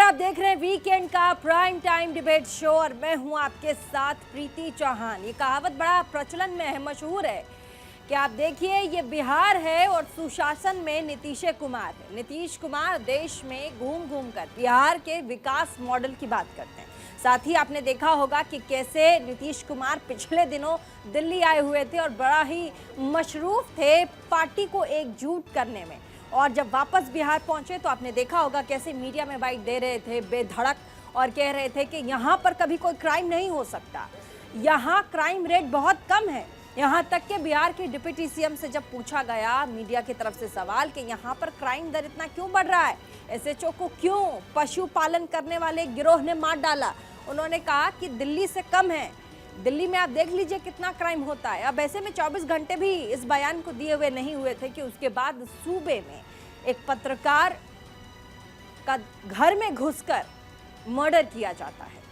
आप देख रहे हैं वीकेंड का प्राइम टाइम डिबेट शो और मैं हूं आपके साथ प्रीति चौहान। ये कहावत बड़ा प्रचलन में है, मशहूर है कि आप देखिए ये बिहार है और सुशासन में नीतीश कुमार है। नीतीश कुमार देश में घूम घूम कर बिहार के विकास मॉडल की बात करते हैं। साथ ही आपने देखा होगा कि कैसे नीतीश कुमार पिछले दिनों दिल्ली आए हुए थे और बड़ा ही मशरूफ थे पार्टी को एकजुट करने में, और जब वापस बिहार पहुंचे तो आपने देखा होगा कैसे मीडिया में बाइट दे रहे थे बेधड़क और कह रहे थे कि यहाँ पर कभी कोई क्राइम नहीं हो सकता, यहाँ क्राइम रेट बहुत कम है। यहाँ तक कि बिहार के डिप्टी सीएम से जब पूछा गया मीडिया की तरफ से सवाल कि यहाँ पर क्राइम दर इतना क्यों बढ़ रहा है, एसएचओ को क्यों पशुपालन करने वाले गिरोह ने मार डाला, उन्होंने कहा कि दिल्ली से कम है। दिल्ली में आप देख लीजिए कितना क्राइम होता है। अब ऐसे में 24 घंटे भी इस बयान को दिए हुए नहीं हुए थे कि उसके बाद सूबे में एक पत्रकार का घर में घुसकर मर्डर किया जाता है,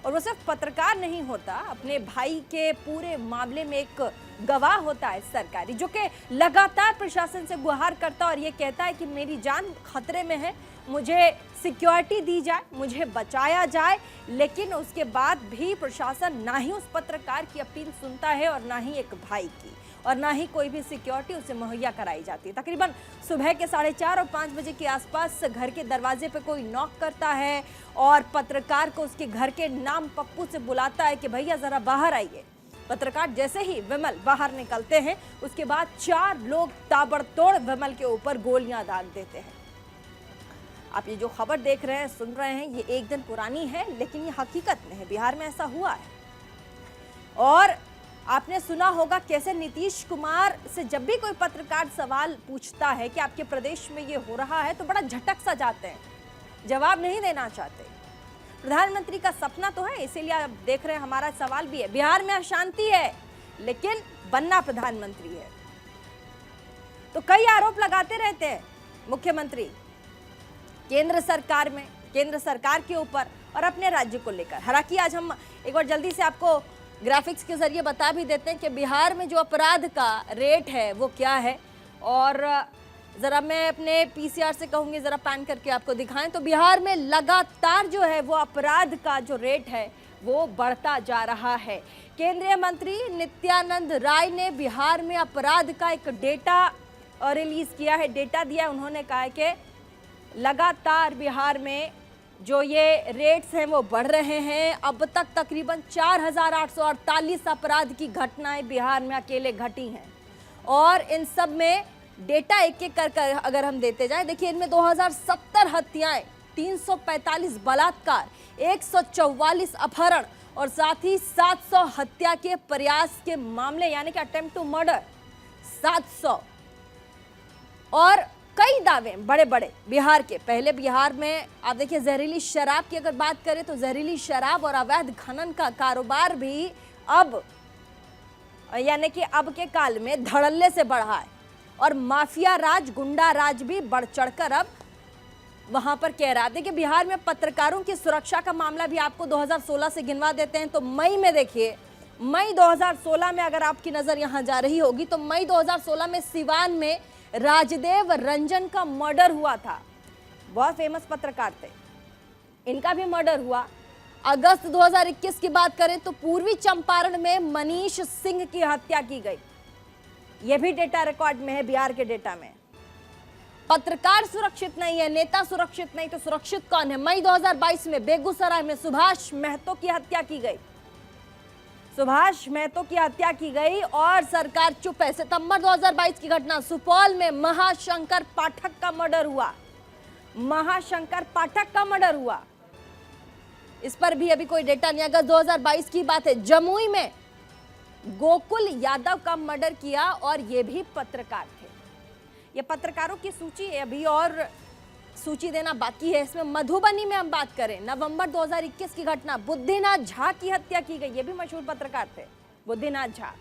और वो सिर्फ पत्रकार नहीं होता, अपने भाई के पूरे मामले में एक गवाह होता है सरकारी, जो कि लगातार प्रशासन से गुहार करता और ये कहता है कि मेरी जान खतरे में है, मुझे सिक्योरिटी दी जाए, मुझे बचाया जाए। लेकिन उसके बाद भी प्रशासन ना ही उस पत्रकार की अपील सुनता है और ना ही एक भाई की, और ना ही कोई भी सिक्योरिटी उसे मुहैया कराई जाती है। तकरीबन सुबह के 4:30 और 5 बजे के आसपास घर के दरवाजे पे कोई नॉक करता है और पत्रकार को उसके घर के नाम पप्पू से बुलाता है कि भैया जरा बाहर आइए। पत्रकार जैसे ही विमल बाहर निकलते हैं उसके बाद 4 लोग ताबड़तोड़ विमल के ऊपर गोलियां दाग देते हैं। आप ये जो खबर देख रहे हैं, सुन रहे हैं, ये एक दिन पुरानी है, लेकिन ये हकीकत में है, बिहार में ऐसा हुआ है। और आपने सुना होगा कैसे नीतीश कुमार से जब भी कोई पत्रकार सवाल पूछता है कि आपके प्रदेश में ये हो रहा है तो बड़ा झटक सा जाते हैं, जवाब नहीं देना चाहते। प्रधानमंत्री का सपना तो है, इसीलिए आप देख रहे हैं हमारा सवाल भी है, बिहार में अशांति है लेकिन बनना प्रधानमंत्री है। तो कई आरोप लगाते रहते हैं मुख्यमंत्री केंद्र सरकार में, केंद्र सरकार के ऊपर और अपने राज्य को लेकर। हालांकि आज हम एक बार जल्दी से आपको ग्राफिक्स के जरिए बता भी देते हैं कि बिहार में जो अपराध का रेट है वो क्या है, और ज़रा मैं अपने पीसीआर से कहूँगी ज़रा पैन करके आपको दिखाएं तो बिहार में लगातार जो है वो अपराध का जो रेट है वो बढ़ता जा रहा है। केंद्रीय मंत्री नित्यानंद राय ने बिहार में अपराध का एक डेटा रिलीज़ किया है, डेटा दिया है। उन्होंने कहा है कि लगातार बिहार में जो ये रेट्स हैं वो बढ़ रहे हैं। अब तक तकरीबन 4,848 अपराध की घटनाएं बिहार में अकेले घटी हैं, और इन सब में डेटा एक एक कर अगर हम देते जाएं, देखिए इनमें 2070 हत्याएं, 345 बलात्कार, 144 अपहरण और साथ ही 700 हत्या के प्रयास के मामले यानी कि अटेम्प्ट टू मर्डर 700, और कई दावे बड़े बड़े बिहार के। पहले बिहार में आप देखिए जहरीली शराब की अगर बात करें तो जहरीली शराब और अवैध खनन का कारोबार भी अब यानी कि अब के काल में धड़ल्ले से बढ़ा है, और माफिया राज, गुंडा राज भी बढ़ चढ़कर अब वहां पर कह रहा है कि बिहार में पत्रकारों की सुरक्षा का मामला भी आपको 2016 से गिनवा देते हैं तो मई में देखिए, मई 2016 में अगर आपकी नजर यहां जा रही होगी तो मई 2016 में सिवान में राजदेव रंजन का मर्डर हुआ था। बहुत फेमस पत्रकार थे, इनका भी मर्डर हुआ। अगस्त 2021 की बात करें तो पूर्वी चंपारण में मनीष सिंह की हत्या की गई, यह भी डेटा रिकॉर्ड में है बिहार के डेटा में। पत्रकार सुरक्षित नहीं है, नेता सुरक्षित नहीं, तो सुरक्षित कौन है? मई 2022 में बेगूसराय में सुभाष महतो की हत्या की गई, सुभाष महतो की हत्या की गई और सरकार चुप है। सितंबर 2022 की घटना, सुपौल में महाशंकर पाठक का मर्डर हुआ, महाशंकर पाठक का मर्डर हुआ, इस पर भी अभी कोई डेटा नहीं। अगस्त 2022 की बात है, जमुई में गोकुल यादव का मर्डर किया और ये भी पत्रकार थे। ये पत्रकारों की सूची है, अभी और सूची देना बाकी है। इसमें मधुबनी में हम बात करें, नवंबर 2021 की घटना, बुद्धिनाथ झा की हत्या की गई, ये भी मशहूर पत्रकार थे बुद्धिनाथ झा।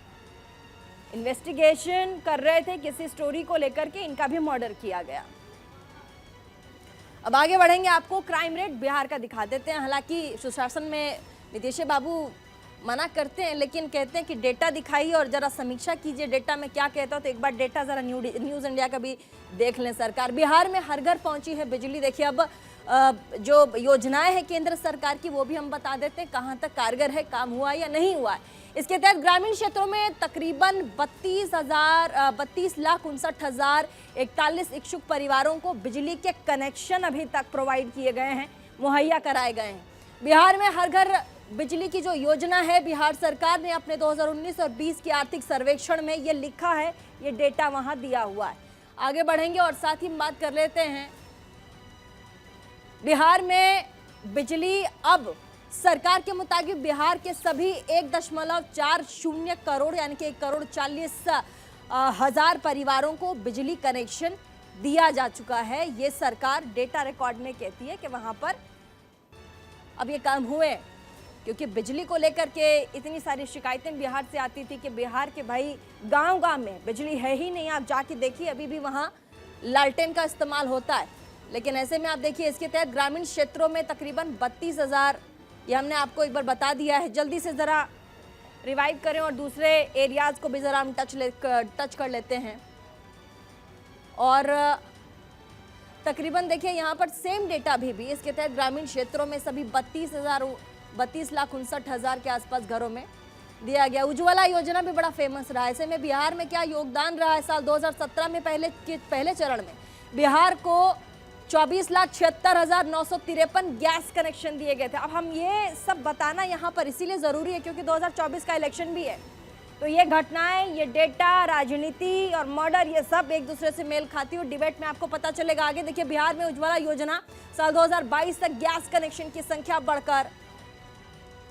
इन्वेस्टिगेशन कर रहे थे किसी स्टोरी को लेकर के, इनका भी मर्डर किया गया। अब आगे बढ़ेंगे, आपको क्राइम रेट बिहार का दिखा देते हैं। हालांकि सुशासन में नीतीश बाबू मना करते हैं, लेकिन कहते हैं कि डेटा दिखाइए और जरा समीक्षा कीजिए डेटा में क्या कहता है। तो एक बार डेटा जरा न्यूज़ इंडिया का भी देख लें। सरकार बिहार में हर घर पहुंची है बिजली। देखिए अब जो योजनाएं हैं केंद्र सरकार की वो भी हम बता देते हैं, कहां तक कारगर है, काम हुआ या नहीं हुआ है। इसके तहत ग्रामीण क्षेत्रों में तकरीबन 32,59,41 इच्छुक परिवारों को बिजली के कनेक्शन अभी तक प्रोवाइड किए गए हैं, मुहैया कराए गए हैं। बिहार में हर घर बिजली की जो योजना है, बिहार सरकार ने अपने 2019 और 20 के आर्थिक सर्वेक्षण में ये लिखा है, ये डेटा वहां दिया हुआ है। आगे बढ़ेंगे और साथ ही बात कर लेते हैं बिहार में बिजली। अब सरकार के मुताबिक बिहार के सभी 1.40 करोड़ यानी कि 1,40,40,000 परिवारों को बिजली कनेक्शन दिया जा चुका है। ये सरकार डेटा रिकॉर्ड में कहती है कि वहां पर अब ये काम हुए, क्योंकि बिजली को लेकर के इतनी सारी शिकायतें बिहार से आती थी कि बिहार के भाई गांव-गांव में बिजली है ही नहीं। आप जाके देखिए, अभी भी वहां लालटेन का इस्तेमाल होता है। लेकिन ऐसे में आप देखिए, इसके तहत ग्रामीण क्षेत्रों में तकरीबन 32,000, ये हमने आपको एक बार बता दिया है। जल्दी से ज़रा रिवाइव करें और दूसरे एरियाज़ को भी ज़रा हम टच कर लेते हैं। और तकरीबन देखिए यहाँ पर सेम डेटा भी इसके तहत ग्रामीण क्षेत्रों में सभी 32,59,000 के आसपास घरों में दिया गया। उज्ज्वला योजना भी बड़ा फेमस रहा है। ऐसे में बिहार में क्या योगदान रहा है? साल 2017 में पहले चरण में बिहार को 24,76,953 गैस कनेक्शन दिए गए थे। अब हम ये सब बताना यहाँ पर इसीलिए ज़रूरी है क्योंकि 2024 का इलेक्शन भी है, तो ये घटनाएं, ये डेटा, राजनीति और मर्डर, ये सब एक दूसरे से मेल खाती है और डिबेट में आपको पता चलेगा। आगे देखिए, बिहार में उज्ज्वला योजना साल 2022 तक गैस कनेक्शन की संख्या बढ़कर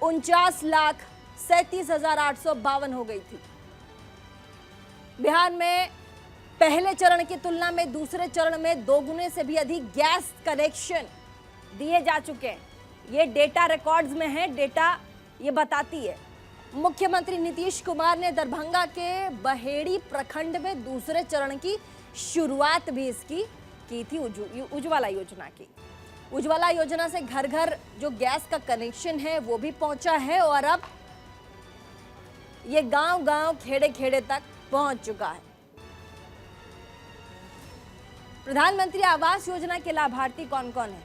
49,37,852 हो गई थी। बिहार में पहले चरण की तुलना में दूसरे चरण में 2 गुने से भी अधिक गैस कनेक्शन दिए जा चुके हैं। ये डेटा रिकॉर्ड्स में है, डेटा ये बताती है। मुख्यमंत्री नीतीश कुमार ने दरभंगा के बहेड़ी प्रखंड में दूसरे चरण की शुरुआत भी इसकी की थी, उज्ज्वला योजना की। उज्ज्वला योजना से घर घर जो गैस का कनेक्शन है वो भी पहुंचा है और अब ये गांव गांव, खेड़े खेड़े तक पहुंच चुका है। प्रधानमंत्री आवास योजना के लाभार्थी कौन कौन है?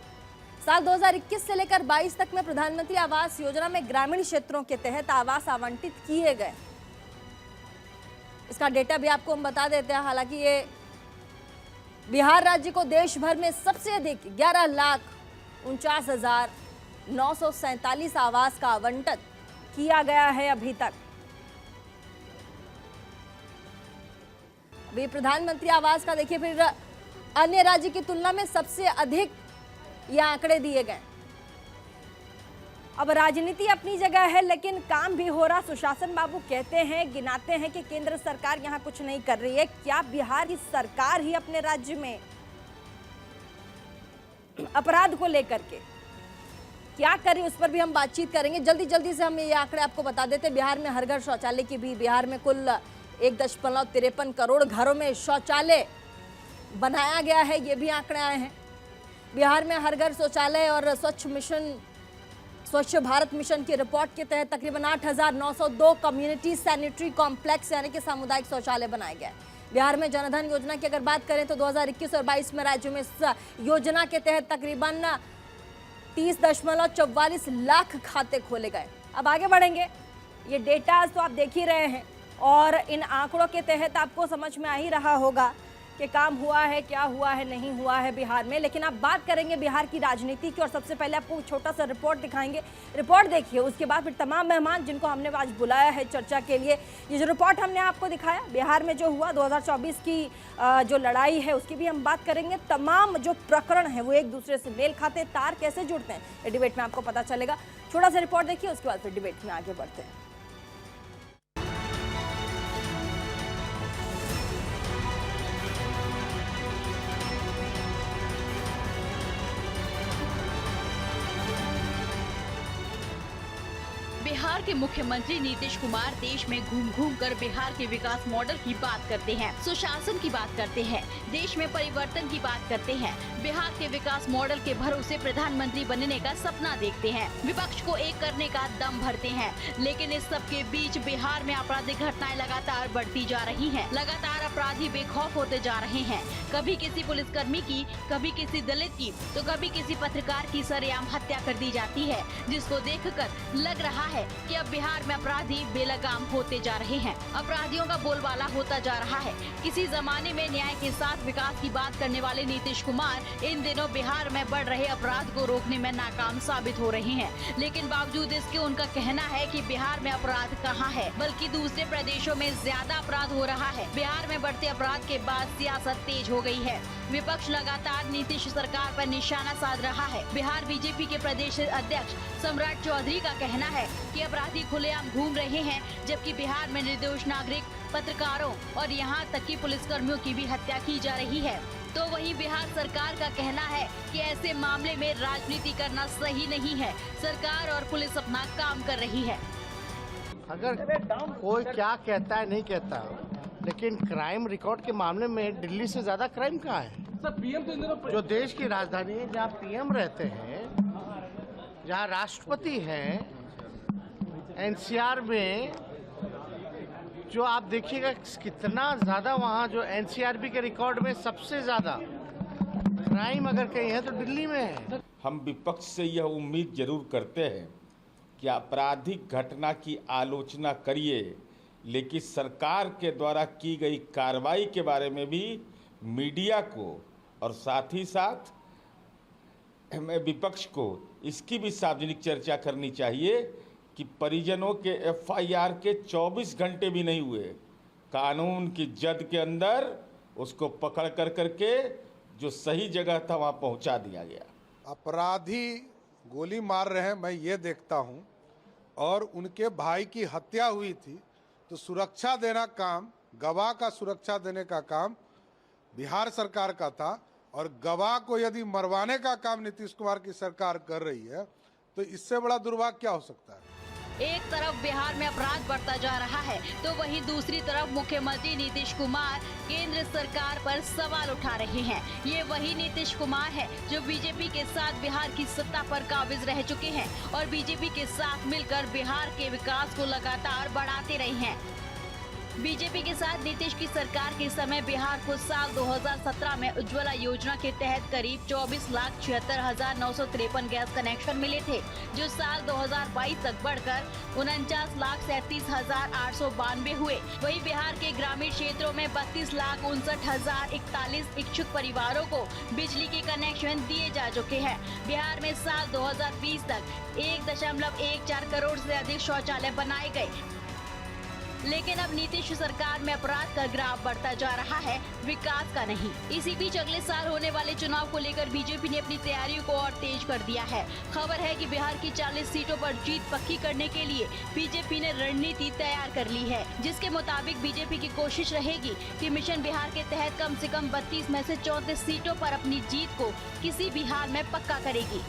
साल 2021 से लेकर 22 तक में प्रधानमंत्री आवास योजना में ग्रामीण क्षेत्रों के तहत आवास आवंटित किए गए। इसका डेटा भी आपको हम बता देते हैं। हालांकि ये बिहार राज्य को देश भर में सबसे अधिक 11,49,947 आवास का आवंटन किया गया है अभी तक। अभी प्रधानमंत्री आवास का देखिए, फिर अन्य राज्य की तुलना में सबसे अधिक ये आंकड़े दिए गए। अब राजनीति अपनी जगह है, लेकिन काम भी हो रहा। सुशासन बाबू कहते हैं, गिनाते हैं कि केंद्र सरकार यहाँ कुछ नहीं कर रही है। क्या बिहार की सरकार ही अपने राज्य में अपराध को लेकर के क्या करे, उस पर भी हम बातचीत करेंगे। जल्दी से हम ये आंकड़े आपको बता देते हैं। बिहार में हर घर शौचालय की भी, बिहार में कुल 1.53 करोड़ घरों में शौचालय बनाया गया है, ये भी आंकड़े आए हैं। बिहार में हर घर शौचालय और स्वच्छ भारत मिशन की रिपोर्ट के तहत तकरीबन 8,902 कम्युनिटी सैनिटरी कॉम्प्लेक्स यानी कि सामुदायिक शौचालय बनाए गए। बिहार में जनधन योजना की अगर बात करें तो 2021 और 22 में राज्य में इस योजना के तहत तकरीबन 30.44 लाख खाते खोले गए। अब आगे बढ़ेंगे। ये डेटा तो आप देख ही रहे हैं और इन आंकड़ों के तहत आपको समझ में आ ही रहा होगा कि काम हुआ है, क्या हुआ है, नहीं हुआ है बिहार में। लेकिन अब बात करेंगे बिहार की राजनीति की और सबसे पहले आपको छोटा सा रिपोर्ट दिखाएंगे। रिपोर्ट देखिए, उसके बाद फिर तमाम मेहमान जिनको हमने आज बुलाया है चर्चा के लिए, ये जो रिपोर्ट हमने आपको दिखाया बिहार में जो हुआ 2024 की जो लड़ाई है उसकी भी हम बात करेंगे। तमाम जो प्रकरण है वो एक दूसरे से मेल खाते, तार कैसे जुड़ते हैं, ये डिबेट में आपको पता चलेगा। छोटा सा रिपोर्ट देखिए, उसके बाद फिर डिबेट में आगे बढ़ते हैं। बिहार बिहार के मुख्यमंत्री नीतीश कुमार देश में घूम घूम कर बिहार के विकास मॉडल की बात करते हैं, सुशासन की बात करते हैं, देश में परिवर्तन की बात करते हैं, बिहार के विकास मॉडल के भरोसे प्रधानमंत्री बनने का सपना देखते हैं, विपक्ष को एक करने का दम भरते हैं। लेकिन इस सब के बीच बिहार में आपराधिक घटनाएं लगातार बढ़ती जा रही हैं। लगातार अपराधी बेखौफ होते जा रहे हैं। कभी किसी पुलिसकर्मी की, कभी किसी दलित की, तो कभी किसी पत्रकार की सरेआम हत्या कर दी जाती है, जिसको देखकर लग रहा है कि अब बिहार में अपराधी बेलगाम होते जा रहे हैं। अपराधियों का बोलबाला होता जा रहा है। किसी जमाने में न्याय के साथ विकास की बात करने वाले नीतीश कुमार इन दिनों बिहार में बढ़ रहे अपराध को रोकने में नाकाम साबित हो रहे हैं। लेकिन बावजूद इसके उनका कहना है कि बिहार में अपराध कहाँ है, बल्कि दूसरे प्रदेशों में ज्यादा अपराध हो रहा है। बिहार में बढ़ते अपराध के बाद सियासत तेज हो गई है। विपक्ष लगातार नीतीश सरकार पर निशाना साध रहा है। बिहार बीजेपी के प्रदेश अध्यक्ष सम्राट चौधरी का कहना है कि अपराधी खुलेआम घूम रहे हैं, जबकि बिहार में निर्दोष नागरिक, पत्रकारों और यहां तक कि पुलिसकर्मियों की भी हत्या की जा रही है। तो वहीं बिहार सरकार का कहना है कि ऐसे मामले में राजनीति करना सही नहीं है। सरकार और पुलिस अपना काम कर रही है। अगर कोई क्या कहता है नहीं कहता, लेकिन क्राइम रिकॉर्ड के मामले में दिल्ली से ज्यादा क्राइम कहाँ है? जो देश की राजधानी है, जहाँ पीएम रहते हैं, जहाँ राष्ट्रपति हैं, एनसीआर में जो आप देखिएगा कितना ज्यादा, वहाँ जो एनसीआरबी के रिकॉर्ड में सबसे ज्यादा क्राइम अगर कहीं है तो दिल्ली में है। हम विपक्ष से यह उम्मीद जरूर करते हैं कि आपराधिक घटना की आलोचना करिए, लेकिन सरकार के द्वारा की गई कार्रवाई के बारे में भी मीडिया को और साथ ही साथ विपक्ष को इसकी भी सार्वजनिक चर्चा करनी चाहिए कि परिजनों के एफआईआर के 24 घंटे भी नहीं हुए, कानून की जद के अंदर उसको पकड़ कर करके जो सही जगह था वहां पहुंचा दिया गया। अपराधी गोली मार रहे हैं, मैं ये देखता हूं, और उनके भाई की हत्या हुई थी, तो सुरक्षा देना काम, गवाह का सुरक्षा देने का काम बिहार सरकार का था, और गवाह को यदि मरवाने का काम नीतीश कुमार की सरकार कर रही है, तो इससे बड़ा दुर्भाग्य क्या हो सकता है? एक तरफ बिहार में अपराध बढ़ता जा रहा है, तो वहीं दूसरी तरफ मुख्यमंत्री नीतीश कुमार केंद्र सरकार पर सवाल उठा रहे हैं। ये वही नीतीश कुमार है जो बीजेपी के साथ बिहार की सत्ता पर काबिज रह चुके हैं और बीजेपी के साथ मिलकर बिहार के विकास को लगातार बढ़ाते रहे हैं। बीजेपी के साथ नीतीश की सरकार के समय बिहार को साल 2017 में उज्ज्वला योजना के तहत करीब 24,76,953 गैस कनेक्शन मिले थे, जो साल 2022 तक बढ़कर 49,37,892 हुए। वहीं बिहार के ग्रामीण क्षेत्रों में 32,59,041 इच्छुक परिवारों को बिजली के कनेक्शन दिए जा चुके हैं। बिहार में साल 2020 तक 1.14 करोड़ से अधिक शौचालय बनाए गए। लेकिन अब नीतीश सरकार में अपराध का ग्राफ बढ़ता जा रहा है, विकास का नहीं। इसी बीच अगले साल होने वाले चुनाव को लेकर बीजेपी ने अपनी तैयारियों को और तेज कर दिया है। खबर है कि बिहार की 40 सीटों पर जीत पक्की करने के लिए बीजेपी ने रणनीति तैयार कर ली है, जिसके मुताबिक बीजेपी की कोशिश रहेगी कि मिशन बिहार के तहत कम से कम 32 में से 34 सीटों पर अपनी जीत को किसी भी हाल में पक्का करेगी।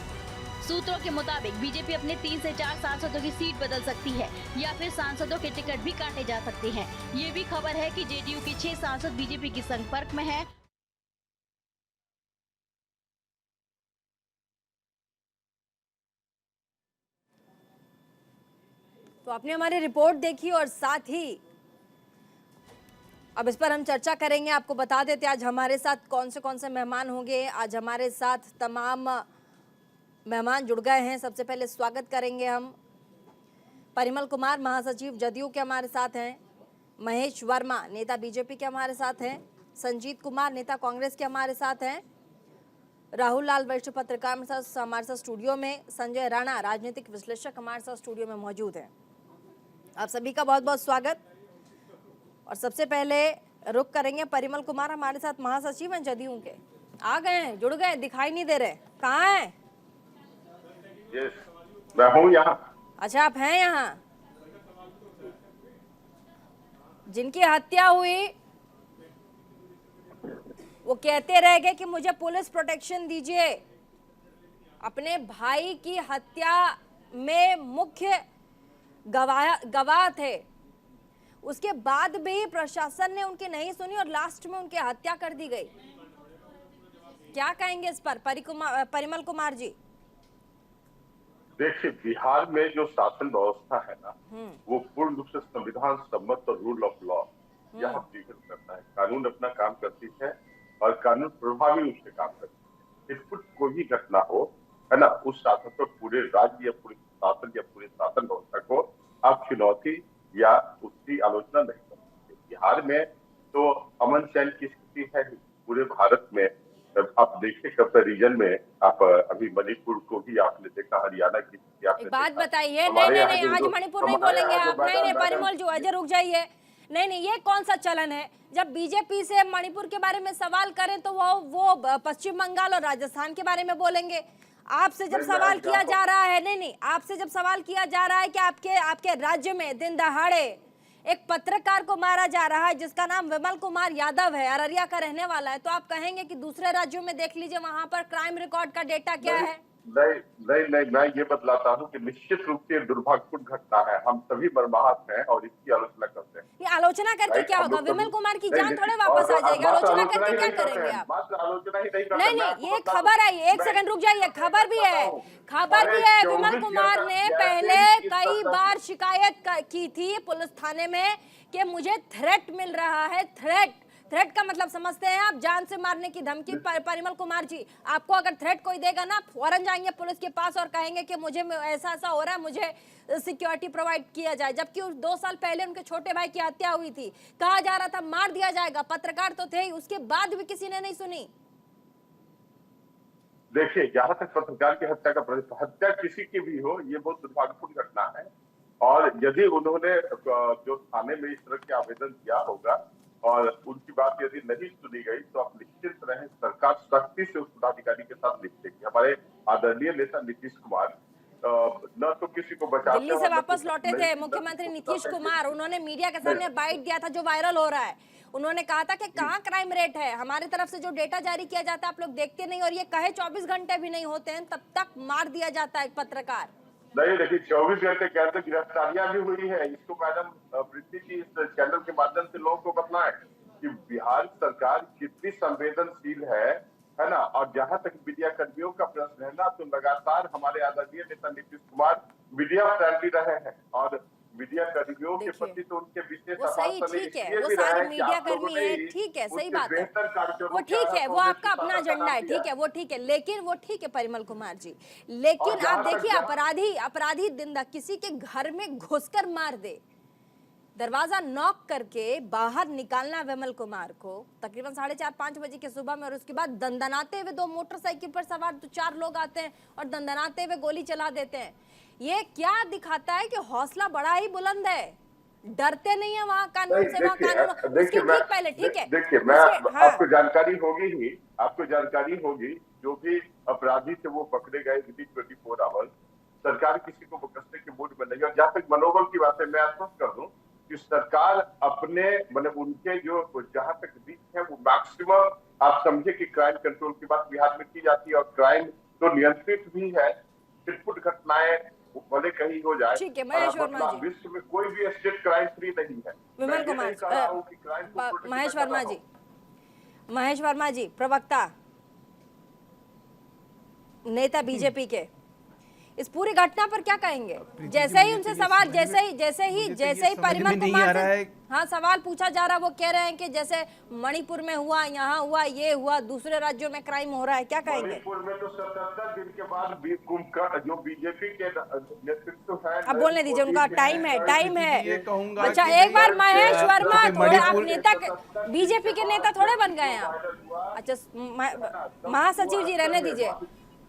सूत्रों के मुताबिक बीजेपी अपने 3 से 4 सांसदों की सीट बदल सकती है या फिर सांसदों के टिकट भी काटे जा सकते हैं। ये भी खबर है कि जेडीयू के 6 सांसद बीजेपी के संपर्क में हैं। तो आपने हमारी रिपोर्ट देखी और साथ ही अब इस पर हम चर्चा करेंगे। आपको बता देते आज हमारे साथ कौन से मेहमान होंगे। आज हमारे साथ तमाम मेहमान जुड़ गए हैं। सबसे पहले स्वागत करेंगे हम परिमल कुमार, महासचिव जदयू के हमारे साथ हैं। महेश वर्मा, नेता बीजेपी के हमारे साथ हैं। संजीत कुमार, नेता कांग्रेस के हमारे साथ हैं। राहुल लाल, वरिष्ठ पत्रकार हमारे साथ स्टूडियो में। संजय राणा, राजनीतिक विश्लेषक हमारे साथ स्टूडियो में मौजूद हैं। आप सभी का बहुत बहुत स्वागत। और सबसे पहले रुक करेंगे परिमल कुमार, हमारे साथ महासचिव हैं जदयू के। आ गए हैं, जुड़ गए, दिखाई नहीं दे रहे, कहाँ हैं? मैं हूँ यहाँ। अच्छा, आप हैं यहाँ। जिनकी हत्या हुई वो कहते रह गए कि मुझे पुलिस प्रोटेक्शन दीजिए। अपने भाई की हत्या में मुख्य गवाह थे, उसके बाद भी प्रशासन ने उनकी नहीं सुनी और लास्ट में उनकी हत्या कर दी गई। क्या कहेंगे इस पर परिमल कुमार जी? देखिए, बिहार में जो शासन व्यवस्था है ना, वो पूर्ण रूप से संविधान सम्मत और रूल ऑफ लॉ यहाँ बिगड़ करता है। कानून अपना काम करती है और कानून प्रभावी रूप से काम करती है। कुछ कोई भी घटना हो, है ना, उस शासन पर पूरे राज्य या पूरे शासन या पूरे शासन व्यवस्था को आप चुनौती या उसकी आलोचना नहीं कर सकते। बिहार में तो अमन चैन की स्थिति है पूरे भारत में। आप देखिए कंपैरिजन में, आप अभी मणिपुर को भी आपने देखा, हरियाणा की एक बात बताइए। नहीं, आज मणिपुर नहीं बोलेंगे आप। नहीं, परिमल जो अजय रुक जाइए। नहीं, ये कौन सा चलन है? जब बीजेपी से मणिपुर के बारे में सवाल करें तो वो पश्चिम बंगाल और राजस्थान के बारे में बोलेंगे। आपसे जब सवाल किया जा रहा है, नहीं, आपसे जब सवाल किया जा रहा है कि आपके राज्य में दिन दहाड़े एक पत्रकार को मारा जा रहा है जिसका नाम विमल कुमार यादव है, अररिया का रहने वाला है, तो आप कहेंगे कि दूसरे राज्यों में देख लीजिए वहां पर क्राइम रिकॉर्ड का डेटा क्या है? नहीं, मैं ये बतलाता हूँ कि निश्चित रूप से दुर्भाग्यपूर्ण घटना है। हम सभी मर्माहत हैं और इसकी आलोचना करते हैं। ये आलोचना करके क्या होगा? विमल कुमार की जान थोड़े वापस आ जाएगी। आलोचना करके क्या करेंगे आप? आलोचना ही नहीं, ये खबर आई, एक सेकंड रुक जाइए, खबर भी है। विमल कुमार ने पहले कई बार शिकायत की थी पुलिस थाने में कि मुझे थ्रेट मिल रहा है। थ्रेट का मतलब समझते हैं आप? जान से मारने की धमकी। परिमल कुमार जी, आपको अगर थ्रेट कोई देगा ना, फौरन जाएंगे पुलिस के पास और कहेंगे कि मुझे ऐसा हो रहा है, मुझे सिक्योरिटी प्रोवाइड किया जाए। जबकि 2 साल पहले उनके छोटे भाई की हत्या हुई थी, कहा जा रहा था मार दिया जाएगा, पत्रकार तो थे ही, उसके बाद भी किसी ने नहीं सुनी। देखिए, जहां तक पत्रकार की हत्या किसी की भी हो, ये बहुत दुर्भाग्यपूर्ण घटना है। और यदि उन्होंने जो थाने में इस तरह के आवेदन दिया होगा और उनकी बात यदि नहीं सुनी गई, तो आप निश्चित रहें, सरकार सख्ती से उस पदाधिकारी के साथ निपटेगी। हमारे आदरणीय नेता नीतीश कुमार न तो किसी को बचाते, दिल्ली से वापस लौटे थे मुख्यमंत्री नीतीश कुमार। उन्होंने मीडिया के सामने बाइट दिया था जो वायरल हो रहा है। उन्होंने कहा था कि कहाँ क्राइम रेट है, हमारी तरफ से जो डेटा जारी किया जाता है आप लोग देखते नहीं, और ये कहे 24 घंटे भी नहीं होते हैं तब तक मार दिया जाता है पत्रकार। नहीं, देखिए 24 घंटे के अंदर गिरफ्तारियां भी हुई है। इसको मैडम प्रीति जी इस चैनल के माध्यम से लोगों को बताएं कि बिहार सरकार कितनी संवेदनशील है ना। और जहां तक मीडिया कर्मियों का प्रश्न है ना, तो लगातार हमारे आदरणीय नेता नीतीश कुमार मीडिया फ्रेंडली रहे हैं और मीडिया कर्मियों के प्रति तो उनके विशेष वो सही, ठीक है, वो सारे मीडिया कर्मी है, ठीक है, सही बात है, वो ठीक है, वो आपका अपना एजेंडा है, ठीक है, वो ठीक है, लेकिन वो ठीक है परिमल कुमार जी, लेकिन आप देखिए अपराधी दिन किसी के घर में घुसकर मार दे, दरवाजा नॉक करके बाहर निकालना विमल कुमार को तकरीबन 4:30-5 बजे की सुबह में, और उसके बाद दंदनाते हुए 2 मोटरसाइकिल पर सवार 4 लोग आते हैं और दंदनाते हुए गोली चला देते हैं। ये क्या दिखाता है कि हौसला बड़ा ही बुलंद है, डरते नहीं है वहाँ कानून से, वहाँ कानून। देखिए पहले ठीक है, देखिए मैं आपको जानकारी होगी जो भी अपराधी थे वो पकड़े गए विदिन 24 आवर्स। सरकार किसी को बख्शने के मूड में नहीं। और जहाँ तक मनोबल की बात है, मैं आश्वस्त कर दूं कि सरकार अपने मतलब उनके जो जहां तक रीच है वो मैक्सिमम आप समझे कि क्राइम कंट्रोल की बात बिहार में की जाती है और क्राइम तो नियंत्रित भी है। छिटपुट घटनाएं भले कहीं हो जाए, ठीक है, महेश वर्मा जी, विश्व में कोई भी स्टेट क्राइम फ्री नहीं है। विमल कुमार, महेश वर्मा जी प्रवक्ता नेता बीजेपी के, इस पूरी घटना पर क्या कहेंगे? जैसे ही उनसे सवाल जैसे ही परिमल कुमार से हाँ सवाल पूछा जा रहा, वो कह रहे हैं कि जैसे मणिपुर में हुआ, यहाँ हुआ, ये हुआ, दूसरे राज्यों में क्राइम हो रहा है, क्या कहेंगे? मणिपुर में तो 77 दिन के बाद जो बीजेपी के नेतृत्व है, अब बोलने दीजिए, उनका टाइम है। अच्छा एक बार महेश वर्मा, थोड़े आप नेता बीजेपी के नेता थोड़े बन गए हैं आप। अच्छा महासचिव जी रहने दीजिए,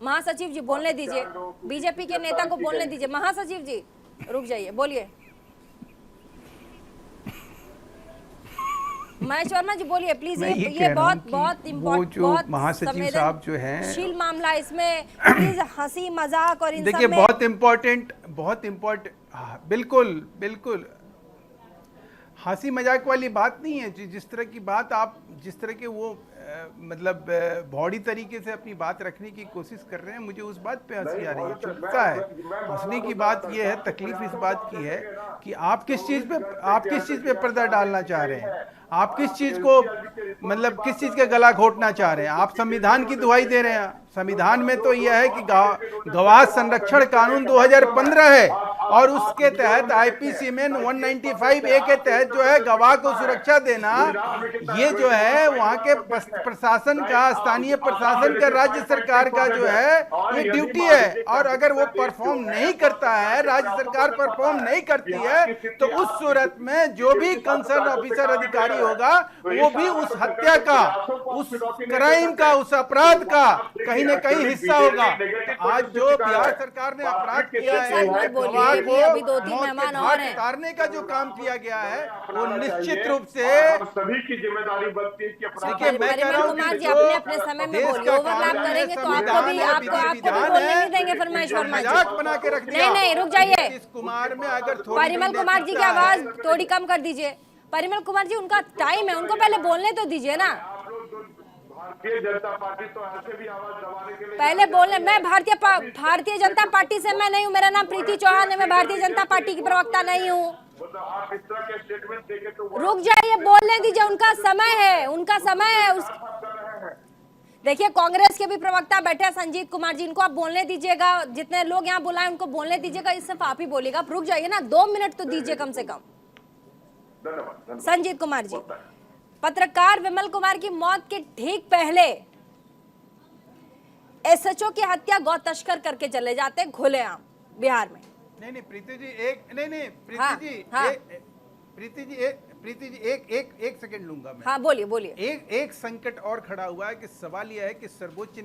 महासचिव जी बोलने दीजिए, बीजेपी के नेता को बोलने दीजिए। महासचिव जी रुक जाइए, बोलिए। महेश वर्मा जी बोलिए प्लीज। ये बहुत इम्पोर्टेंट, महासचिव साहब जो हैं शील मामला, इसमें प्लीज हंसी मजाक और इन सब में देखिए बहुत इम्पोर्टेंट बिल्कुल हंसी मजाक वाली बात नहीं है। जिस तरह के वो मतलब बॉडी तरीके से अपनी बात रखने की कोशिश कर रहे हैं, मुझे उस बात पे हंसी आ रही है, चुभता है। हंसने की बात ये है, तकलीफ इस बात की है कि आप किस चीज पे पर्दा डालना चाह रहे हैं, आप किस चीज को मतलब किस चीज का गला घोटना चाह रहे हैं। आप संविधान की दुहाई दे रहे हैं। संविधान में तो यह है कि गवाह संरक्षण कानून 2015 है और उसके तहत आईपीसी में 195A के तहत जो है गवाह को सुरक्षा देना, ये जो है वहां के प्रशासन का, स्थानीय प्रशासन का, राज्य सरकार का जो है ये ड्यूटी है। और अगर वो परफॉर्म नहीं करता है, राज्य सरकार परफॉर्म नहीं करती है, तो उस सूरत में जो भी कंसर्न ऑफिसर अधिकारी होगा वो भी उस हत्या का, उस क्राइम का, उस अपराध का कहीं न कहीं हिस्सा होगा। तो आज जो बिहार सरकार ने अपराध किया है, अभी 2-3 मेहमान और हैं, उतारने का जो काम किया गया है वो निश्चित रूप से सभी की जिम्मेदारी बनती है कि देखिए, मैं कह रहा हूं कुमार कि जी अपने अपने समय में बोलिए, ओवरलैप करेंगे तो आपको भी बोलने नहीं देंगे फरमाइश वर्मा जी। बना के रख दिया। नहीं रुक जाइए, इस कुमार में अगर परिमल कुमार जी की आवाज थोड़ी कम कर दीजिए। परिमल कुमार जी, उनका टाइम है, उनको पहले बोलने तो दीजिए ना। भारतीय जनता पार्टी तो ऐसे भी आवाज दबाने के लिए पहले बोलने, मैं भारतीय जनता पार्टी से मैं नहीं हूँ, मेरा नाम प्रीति चौहान है, मैं भारतीय जनता पार्टी की प्रवक्ता नहीं हूँ। आप इस तरह के स्टेटमेंट देके तो रुक जाइए, बोलने दीजिए, उनका समय है, उनका समय है। देखिए, कांग्रेस के भी प्रवक्ता बैठे हैं संजीत कुमार जी, इनको आप बोलने दीजिएगा। जितने लोग यहाँ बुलाए उनको बोलने दीजिएगा, इस सिर्फ आप ही बोलिएगा। आप रुक जाइए ना, 2 मिनट तो दीजिए कम से कम। धन्यवाद। संजीत कुमार जी, पत्रकार विमल कुमार की मौत के ठीक पहले एसएचओ की हत्या गौ तस्कर करके चले जाते खुलेआम बिहार में। नहीं प्रीति जी, एक सेकंड लूंगा मैं। हाँ बोलिए। एक संकट और खड़ा हुआ है कि सवाल यह है कि सर्वोच्च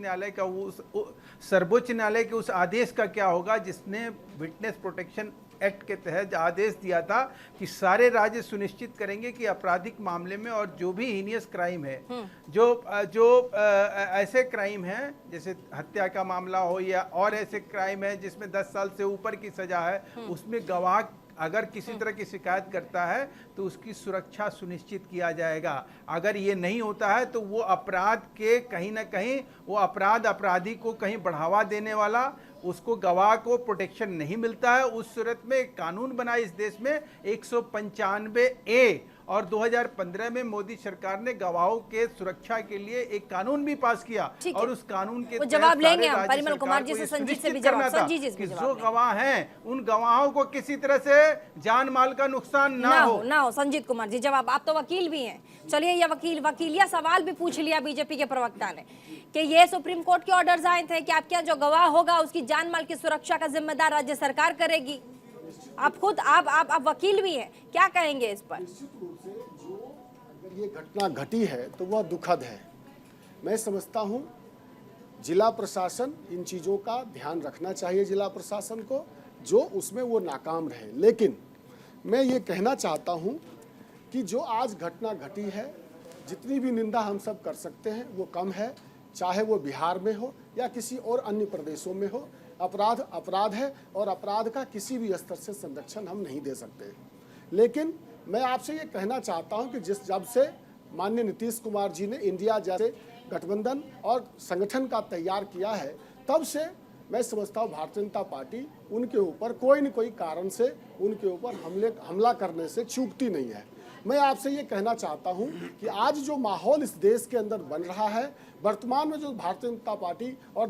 न्यायालय के उस आदेश का क्या होगा जिसने विटनेस प्रोटेक्शन एक्ट के तहत आदेश दिया था कि सारे राज्य सुनिश्चित करेंगे कि आपराधिक मामले में और जो भी हीनियस क्राइम है, जो ऐसे क्राइम हैं जैसे हत्या का मामला हो या और ऐसे क्राइम है जिसमें 10 साल से ऊपर की सजा है, उसमें गवाह अगर किसी तरह की शिकायत करता है तो उसकी सुरक्षा सुनिश्चित किया जाएगा। अगर ये नहीं होता है तो वो अपराध के कहीं ना कहीं वो अपराधी को कहीं बढ़ावा देने वाला, उसको गवाह को प्रोटेक्शन नहीं मिलता है। उस सूरत में एक कानून बना इस देश में 195A, और 2015 में मोदी सरकार ने गवाहों के सुरक्षा के लिए एक कानून भी पास किया और उस कानून के जवाब लेंगे हम परिमल कुमार जी से, संजीत से भी जवाब, संजीत जी से जो गवाह हैं उन गवाहों को किसी तरह से जान माल का नुकसान ना हो। संजीत कुमार जी जवाब, आप तो वकील भी हैं, चलिए ये वकीलिया सवाल भी पूछ लिया बीजेपी के प्रवक्ता ने कि ये सुप्रीम कोर्ट के ऑर्डर्स आए थे कि आपके यहाँ जो गवाह होगा उसकी जान माल की सुरक्षा का जिम्मेदार राज्य सरकार करेगी। आप खुद आप वकील भी हैं, क्या कहेंगे इस पर? निश्चित रूप से जो अगर ये घटना घटी है तो वह दुखद है। मैं समझता हूँ जिला प्रशासन इन चीज़ों का ध्यान रखना चाहिए, जिला प्रशासन को, जो उसमें वो नाकाम रहे। लेकिन मैं ये कहना चाहता हूँ कि जो आज घटना घटी है, जितनी भी निंदा हम सब कर सकते हैं वो कम है, चाहे वो बिहार में हो या किसी और अन्य प्रदेशों में हो। अपराध है और अपराध का किसी भी स्तर से संरक्षण हम नहीं दे सकते। लेकिन मैं आपसे ये कहना चाहता हूँ कि जब से माननीय नीतीश कुमार जी ने इंडिया जैसे गठबंधन और संगठन का तैयार किया है, तब से मैं समझता हूँ भारतीय जनता पार्टी उनके ऊपर कोई न कोई कारण से उनके ऊपर हमला करने से चूकती नहीं है। मैं आपसे ये कहना चाहता हूँ कि आज जो माहौल इस देश के अंदर बन रहा है, वर्तमान में जो भारतीय जनता पार्टी और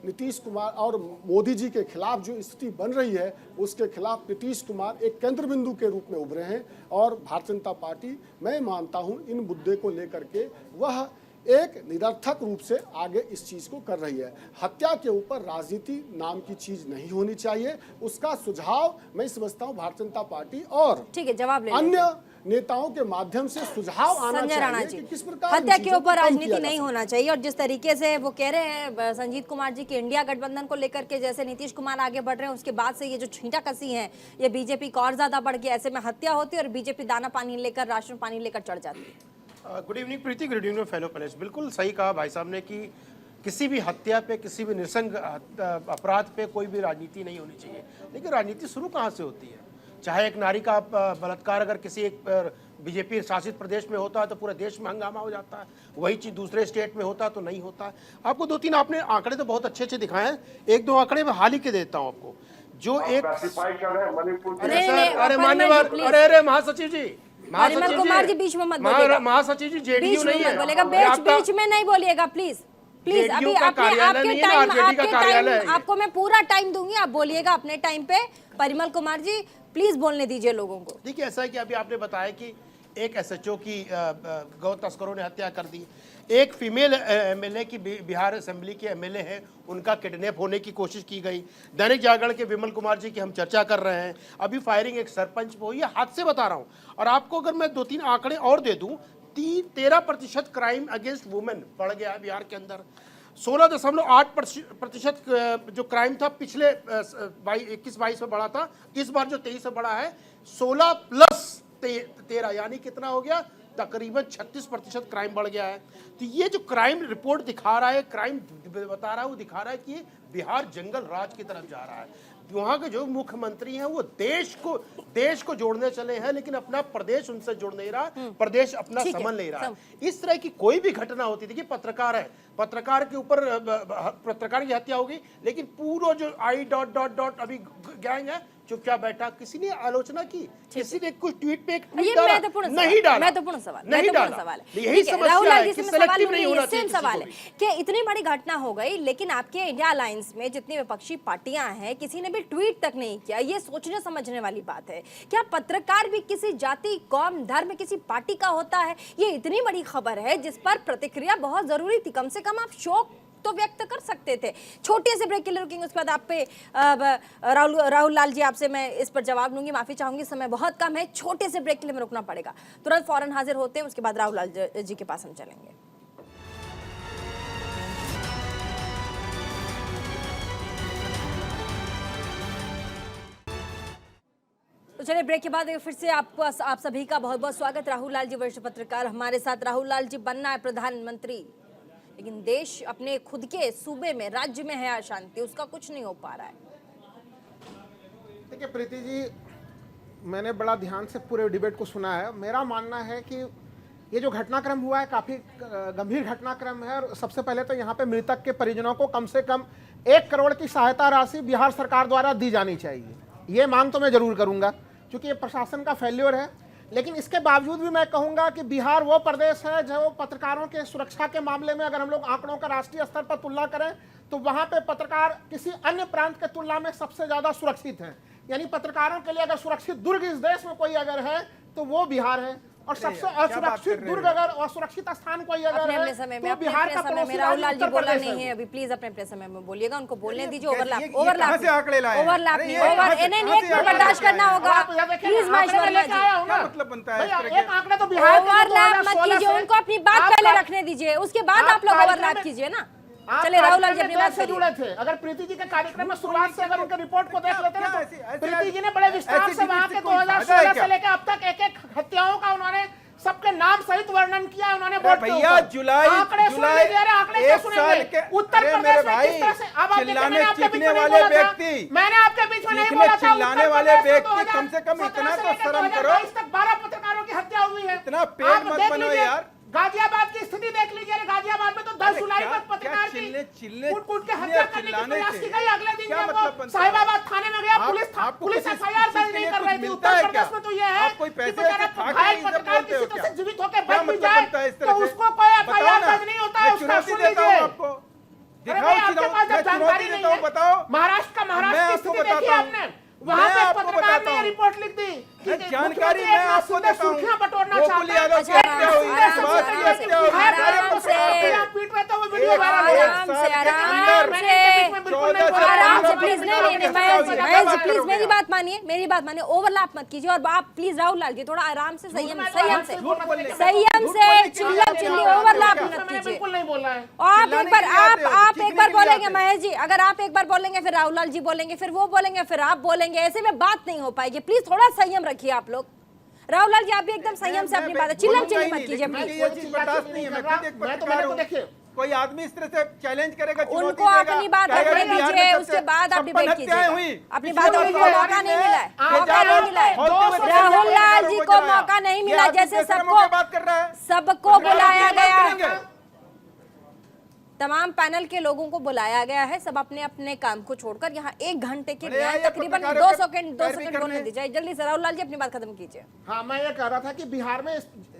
नीतीश कुमार और मोदी जी के खिलाफ जो स्थिति बन रही है, उसके खिलाफ नीतीश कुमार एक केंद्र बिंदु के रूप में उभरे हैं। और भारतीय जनता पार्टी, मैं मानता हूँ, इन मुद्दे को लेकर के वह एक निरर्थक रूप से आगे इस चीज को कर रही है। हत्या के ऊपर राजनीति नाम की चीज नहीं होनी चाहिए। उसका सुझाव मैं समझता हूँ भारतीय जनता पार्टी और ठीक है, जवाब ले अन्य नेताओं के माध्यम से सुझाव आना चाहिए कि किस प्रकार हत्या के ऊपर राजनीति नहीं होना चाहिए। और जिस तरीके से वो कह रहे हैं संजीत कुमार जी के इंडिया गठबंधन को लेकर के, जैसे नीतीश कुमार आगे बढ़ रहे हैं, उसके बाद से ये जो छींटा कसी है ये बीजेपी को और ज्यादा बढ़ गया। ऐसे में हत्या होती है और बीजेपी दाना पानी लेकर, राशन पानी लेकर चढ़ जाती है। गुड इवनिंग प्रीति, गुड इवनिंग फेलो पैनलिस्ट। बिल्कुल सही कहा भाई साहब ने कि किसी भी हत्या पे, किसी भी नृशंस अपराध पे कोई भी राजनीति नहीं होनी चाहिए। लेकिन राजनीति शुरू कहाँ से होती है? चाहे एक नारी का बलात्कार अगर किसी एक बीजेपी शासित प्रदेश में होता है तो पूरे देश में हंगामा हो जाता है, वही चीज़ दूसरे स्टेट में होता है तो नहीं होता है। आपको 2-3 आपने आंकड़े तो बहुत अच्छे अच्छे दिखाए हैं, 1-2 आंकड़े मैं हाल ही के देता हूँ आपको। जो एक क्लासिफाई कर रहे हैं मणिपुर के नहीं, सर, नहीं, अरे परिमल मान्यवर, जी, please। अरे महासचिव जी, परिमल कुमार जी बीच में मत बोलिएगा। महासचिव जी जेडीयू बीच में नहीं मत है, बोलेगा, बीच में नहीं बोलिएगा प्लीज प्लीज। JDU अभी का आपके कार्यालय आपके नहीं है ना, टाइम RJD का आपके कार्यालय है टाइम ये। आपको मैं पूरा टाइम दूंगी, आप बोलिएगा अपने टाइम पे। परिमल कुमार जी प्लीज बोलने दीजिए लोगों को। देखिए ऐसा है कि अभी आपने बताया कि एक एसएचओ की गौ तस्करों ने हत्या कर दी, एक फीमेल एमएलए की बिहार असेंबली के एमएलए हैं, उनका किडनैप होने की कोशिश की गई। दैनिक जागरण के विमल कुमार जी की हम चर्चा कर रहे हैं, अभी फायरिंग एक सरपंच पे हुई है, हाथ से बता रहा हूं। और आपको अगर मैं 2-3 आंकड़े और दे दूं, 13% क्राइम अगेंस्ट वुमेन बढ़ गया है बिहार के अंदर। 16.8% जो क्राइम था पिछले 21-22 में बढ़ा था, इस बार जो 23 में बढ़ा है 16 + 13 यानी कितना हो गया, तकरीबन 36% क्राइम बढ़ गया है। तो ये जो क्राइम रिपोर्ट दिखा रहा है, क्राइम बता रहा है, वो दिखा रहा है कि बिहार जंगल राज की तरफ जा रहा है। वहाँ के जो मुख्यमंत्री हैं वो देश को जोड़ने चले हैं, लेकिन अपना प्रदेश उनसे जोड़ नहीं रहा, प्रदेश अपना समझ नहीं रहा। इस तरह की कोई भी घटना होती थी कि पत्रकार है, पत्रकार के ऊपर पत्रकार की हत्या होगी, लेकिन पूरा जो I... अभी गैंग है चुपचाप बैठा, किसी ने आलोचना की, किसी ने कुछ ट्वीट पे एक ट्वीट डाला, नहीं डाला, महत्वपूर्ण सवाल, नहीं डाला। सवाल है। यही समस्या है कि सेलेक्टिव नहीं होना सेम चाहिए। सवाल है कि इतनी बड़ी घटना हो गई, लेकिन आपके इंडिया अलायंस में जितनी विपक्षी पार्टियां हैं, किसी ने भी ट्वीट तक नहीं किया। ये सोचने समझने वाली बात है। क्या पत्रकार भी किसी जाति, कौम, धर्म, किसी पार्टी का होता है? ये इतनी बड़ी खबर है जिस पर प्रतिक्रिया बहुत जरूरी थी। कम से कम आप शोक तो व्यक्त कर सकते थे। छोटे से ब्रेक के लिए रुकेंगे, उसके बाद आप पे राहुल लाल जी, आपसे मैं इस पर जवाब लूंगी। माफी चाहूंगी, समय बहुत कम है, छोटे से ब्रेक के लिए मैं रुकना पड़ेगा। तुरंत फौरन हाजिर होते हैं, उसके बाद राहुल लाल जी के पास हम चलेंगे। तो चलिए, ब्रेक के बाद फिर से आप सभी का बहुत बहुत स्वागत। राहुल लाल जी वरिष्ठ पत्रकार हमारे साथ। राहुल लाल जी, बनना है प्रधानमंत्री, लेकिन देश अपने खुद के सूबे में, राज्य में है अशांति, उसका कुछ नहीं हो पा रहा है। देखिए प्रीति जी, मैंने बड़ा ध्यान से पूरे डिबेट को सुना है। मेरा मानना है कि ये जो घटनाक्रम हुआ है काफ़ी गंभीर घटनाक्रम है। और सबसे पहले तो यहाँ पे मृतक के परिजनों को कम से कम 1 करोड़ की सहायता राशि बिहार सरकार द्वारा दी जानी चाहिए। ये मांग तो मैं जरूर करूँगा, क्योंकि ये प्रशासन का फेल्योर है। लेकिन इसके बावजूद भी मैं कहूंगा कि बिहार वो प्रदेश है जो पत्रकारों के सुरक्षा के मामले में, अगर हम लोग आंकड़ों का राष्ट्रीय स्तर पर तुलना करें तो वहां पे पत्रकार किसी अन्य प्रांत के तुलना में सबसे ज्यादा सुरक्षित है। यानी पत्रकारों के लिए अगर सुरक्षित दुर्ग इस देश में कोई अगर है तो वो बिहार है, और सबसे असुरक्षित दुर्ग अगर असुरक्षित स्थान कोई अगर है तो बिहार का पड़ोसी राहुल लाल जी उत्तर बोला प्रदेश नहीं है है। अभी, प्लीज अपने समय में बोलिएगा, उनको बोलने दीजिए। कहाँ से आंकड़े लाए हैं? ओवरलैप अरे नहीं, ये कहाँ से- नहीं, कहाँ एक से मिनट आंकड़े बर्दाश्त लाए करना हैं? होगा। प्लीज महेश्वर जी, क्या मतलब बनता है इस तरह के? एक आंकड़े तो बिहार के ओवरलैप मत कीजिए, उनको अपनी बात पहले रखने दीजिए, उसके बाद आप लोग ओवरलैप कीजिए ना। चलिए राहुल लाल जी अपनी बात से जुड़े थे। अगर प्रीति जी के कार्यक्रम में शुरुआत से अगर उनके रिपोर्ट को देख लेते ना, तो प्रीति जी ने बड़े विस्तार से वहां के 2016 से लेकर अब तक एक हत्याओं का उन्होंने सबके नाम सहित वर्णन किया। उन्होंने भैया जुलाई आंकड़े एक साल के उत्तर प्रदेश में किस तरह से अब आप चिल्लाने चीखने वाले व्यक्ति, मैंने आपके बीच में नहीं बोला था, चिल्लाने वाले व्यक्ति, कम से कम इतना तो शर्म करो। 12 पत्रकारों की हत्या हुई है। इतना पेट मत बनो यार। गाजियाबाद की स्थिति देख लीजिए। गाजियाबाद में तो 10 जुलाई तक पत्रकार की कूट के हत्या करने की प्रयास की गई। अगले दिन जब वो साहिबाबाद थाने में गया, पुलिस FIR दर्ज नहीं कर रही थी। उत्तर प्रदेश में तो ये है कि बेचारा घायल पत्रकार किसी तरह से जीवित होकर बच भी जाए तो उसको कोई FIR दर्ज नहीं होता है। उसका सुन लीजिए। आपके पास जब जानकारी नहीं है, महाराष्ट्र की स्थिति देखिए आपने, वहाँ पे पत्रकार ने रिपोर्ट लिख दी कि जानकारी मैं आपको देता हूँ। सुर्खियां बटोरना गोकुल चाहते यादव की हत्या हुई, इस बात की हत्या हुई, आराम से, पीट रहे तो वो वीडियो वायरल हो आराम से, आराम से प्लीज। नहीं, महेश जी प्लीज मेरी बात मानिए, ओवरलैप मत कीजिए। और आप प्लीज राहुल लाल जी थोड़ा आराम से, संयम से, चिल्ली ओवरलैप मत कीजिए। बिल्कुल नहीं बोल रहा है। आप एक बार बोलेंगे महेश जी, अगर आप एक बार बोलेंगे फिर राहुल लाल जी बोलेंगे, फिर वो बोलेंगे, फिर आप बोलेंगे, ऐसे में बात नहीं हो पाएगी। प्लीज थोड़ा संयम रखिए आप लोग। राहुल लाल जी आप भी एकदम संयम से अपनी बात, चिल्ली मत कीजिए प्लीज। ये चीज बर्दाश्त नहीं है। मैं खुद एक पत्रकार हूं। कोई आदमी इस तरह से चैलेंज करेगा, उनको अपनी बात रखने दीजिए, उसके बाद आप डिबेट कीजिए। अपनी बातों को मौका नहीं मिला है, राहुल लाल जी को मौका नहीं मिला। जैसे सबको बुलाया गया, तमाम पैनल के लोगों को बुलाया गया है, सब अपने अपने काम को छोड़कर यहाँ 1 घंटे के लिए आए। तकरीबन 2 सेकंड बोलने दीजिए। जल्दी से राहुल लाल जी अपनी बात खत्म कीजिए। हाँ, मैं ये कह रहा था कि बिहार में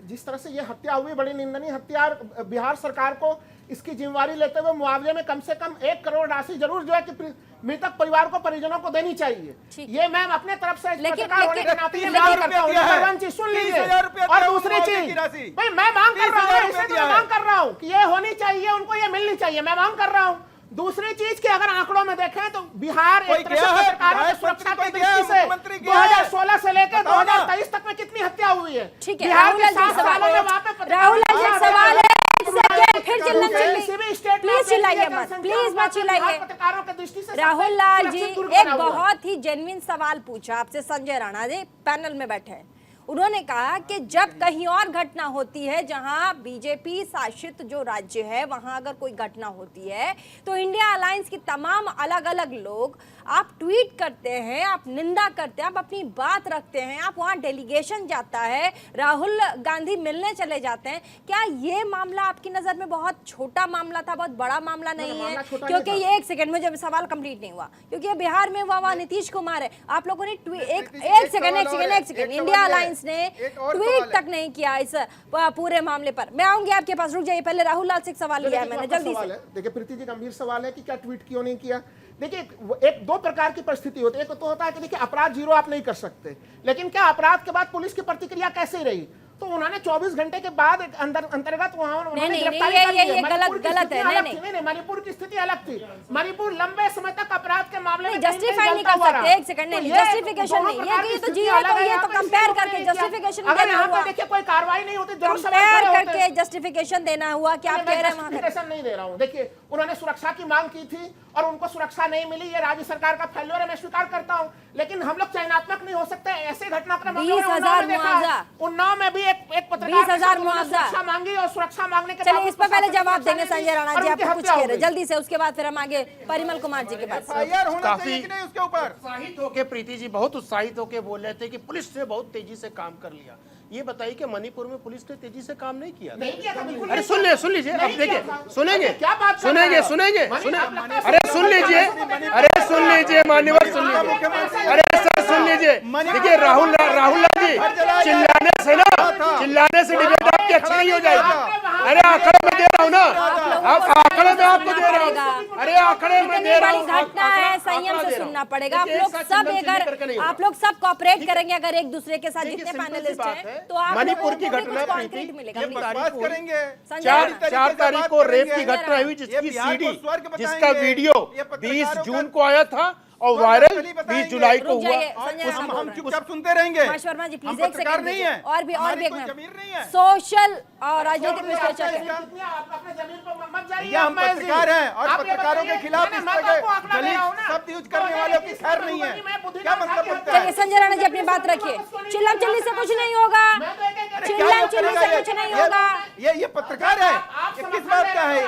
जिस तरह से ये हत्या हुई, बड़ी निंदनीय हत्या। बिहार सरकार को इसकी जिम्मेवारी लेते हुए मुआवजे में कम से कम 1 करोड़ राशि जरूर जो है कि मृतक परिवार को, परिजनों को देनी चाहिए। ये मैं अपने तरफ से पत्रकार होने के नाते ये मांग करता हूं। नंबर 1 चीज सुन लीजिए, और दूसरी चीज भाई मैं मांग कर रहा हूं, इसलिए मैं मांग कर रहा हूं कि ये होनी चाहिए, उनको ये मिलनी चाहिए, मैं मांग कर रहा हूं। दूसरी चीज के अगर आंकड़ों में देखें तो बिहार एक तरह से पत्रकारों की सुरक्षा की दृष्टि से 2016 से लेकर 2023 तक में कितनी हत्या हुई है। ठीक है, बिहार के 7 सालों में वहां पे राहुल लाल जी सवाल है, फिर प्लीज चिल्लाइए मत, प्लीज मत चिल्लाइए। राहुल लाल जी एक बहुत ही जेन्युइन सवाल पूछा आपसे संजय राणा जी, पैनल में बैठे हैं। उन्होंने कहा कि जब कहीं और घटना होती है, जहां बीजेपी शासित जो राज्य है वहां अगर कोई घटना होती है तो इंडिया अलायंस की तमाम अलग अलग लोग, आप ट्वीट करते हैं, आप निंदा करते हैं, आप अपनी बात रखते हैं, आप वहां डेलीगेशन जाता है, राहुल गांधी मिलने चले जाते हैं। क्या ये मामला आपकी नजर में बहुत छोटा मामला था, बहुत बड़ा मामला नहीं है? क्योंकि ये 1 सेकंड में जब सवाल कंप्लीट नहीं हुआ, क्योंकि ये बिहार में हुआ, नीतीश कुमार है। आप लोगों ने एक सेकंड इंडिया अलायंस ने ट्वीट तक नहीं किया इस पूरे मामले पर। मैं आऊंगी आपके पास, रुक जाइए, पहले राहुल लाल से सवाल लिया है मैंने, जल्दी से। देखिए प्रीति जी, गंभीर सवाल है कि क्या ट्वीट क्यों नहीं किया। देखिए एक 2 प्रकार की परिस्थिति होती है। एक तो होता है कि देखिए अपराध 0 आप नहीं कर सकते, लेकिन क्या अपराध के बाद पुलिस की प्रतिक्रिया कैसे रही? तो उन्होंने 24 घंटे के बाद अंतर्गत वहां ये गलत है। नहीं, मणिपुर की स्थिति अलग थी। मणिपुर लंबे समय तक अपराध के मामले में जस्टिफाई नहीं कर सकते। 1 सेकंड नहीं, जस्टिफिकेशन नहीं, ये तो जी है, तो ये तो कंपेयर करके जस्टिफिकेशन अगर यहाँ पे देखिए कोई कार्रवाई नहीं होती, कंपेयर करके जस्टिफिकेशन देना हुआ। क्या आप कह रहे हैं? जस्टिफिकेशन नहीं दे रहा हूँ। देखिए उन्होंने सुरक्षा की मांग की थी और उनको सुरक्षा नहीं मिली, ये राज्य सरकार का फेल्योर है, मैं स्वीकार करता हूँ। लेकिन हम लोग चयनात्मक नहीं हो सकते। ऐसे घटनाक्रम 20,000 मुआवजा, उन्नाव में भी एक पत्रकार 20,000 मुआवजा सुरक्षा मांगी, और सुरक्षा मांगने के चलिए इस पर पहले जवाब देंगे संजय राणा जी, आप कुछ कह रहे जल्दी से, उसके बाद फिर हम आगे परिमल कुमार जी के पास। काफी उसके ऊपर उत्साहित होके प्रीति जी बहुत उत्साहित होके बोल रहे थे कि पुलिस ने बहुत तेजी से काम कर लिया। ये बताइए कि मणिपुर में पुलिस ने तेजी से काम नहीं किया? अरे सुन लीजिए, अब देखिए, सुनेंगे, अरे सुन लीजिए मान्यवर, सुन लीजिए, अरे सर सुन लीजिए। देखिए राहुल लाल जी, चिल्लाने से डिबेट आपकी अच्छी नहीं हो जाएगी। अरे आंकड़े में दे रहा हूँ ना, अब आंकड़े में आपको दे रहा हूँ, अरे आंकड़े में दे रहा हूँ। घटना है, संयम से सुनना पड़ेगा। आप लोग सब कॉपरेट करेंगे अगर एक दूसरे के साथ, जितने पैनलिस्ट हैं, तो आप मणिपुर की घटना मिलेगा। 4 तारीख को रेप की घटना हुई, जिसकी सीडी, जिसका वीडियो 20 जून को आया था और वायरल 20 जुलाई को हुआ। हम चुपचाप सुनते रहेंगे। शर्मा जी प्लीज, एक पत्रकार नहीं है, और भी एक जमीर नहीं है, सोशल और राजनीतिक विश्लेषक हम पत्रकार हैं और पत्रकारों के खिलाफ इस तरह दलित शब्द यूज करने वालों की खैर नहीं है। क्या मतलब बनता है? चलिए संजय राणा जी अपनी बात रखिए। चिल्लम चिल्ली से कुछ नहीं होगा, चिल्लम चिल्ली से कुछ नहीं होगा। ये पत्रकार है, ये किस बात का है?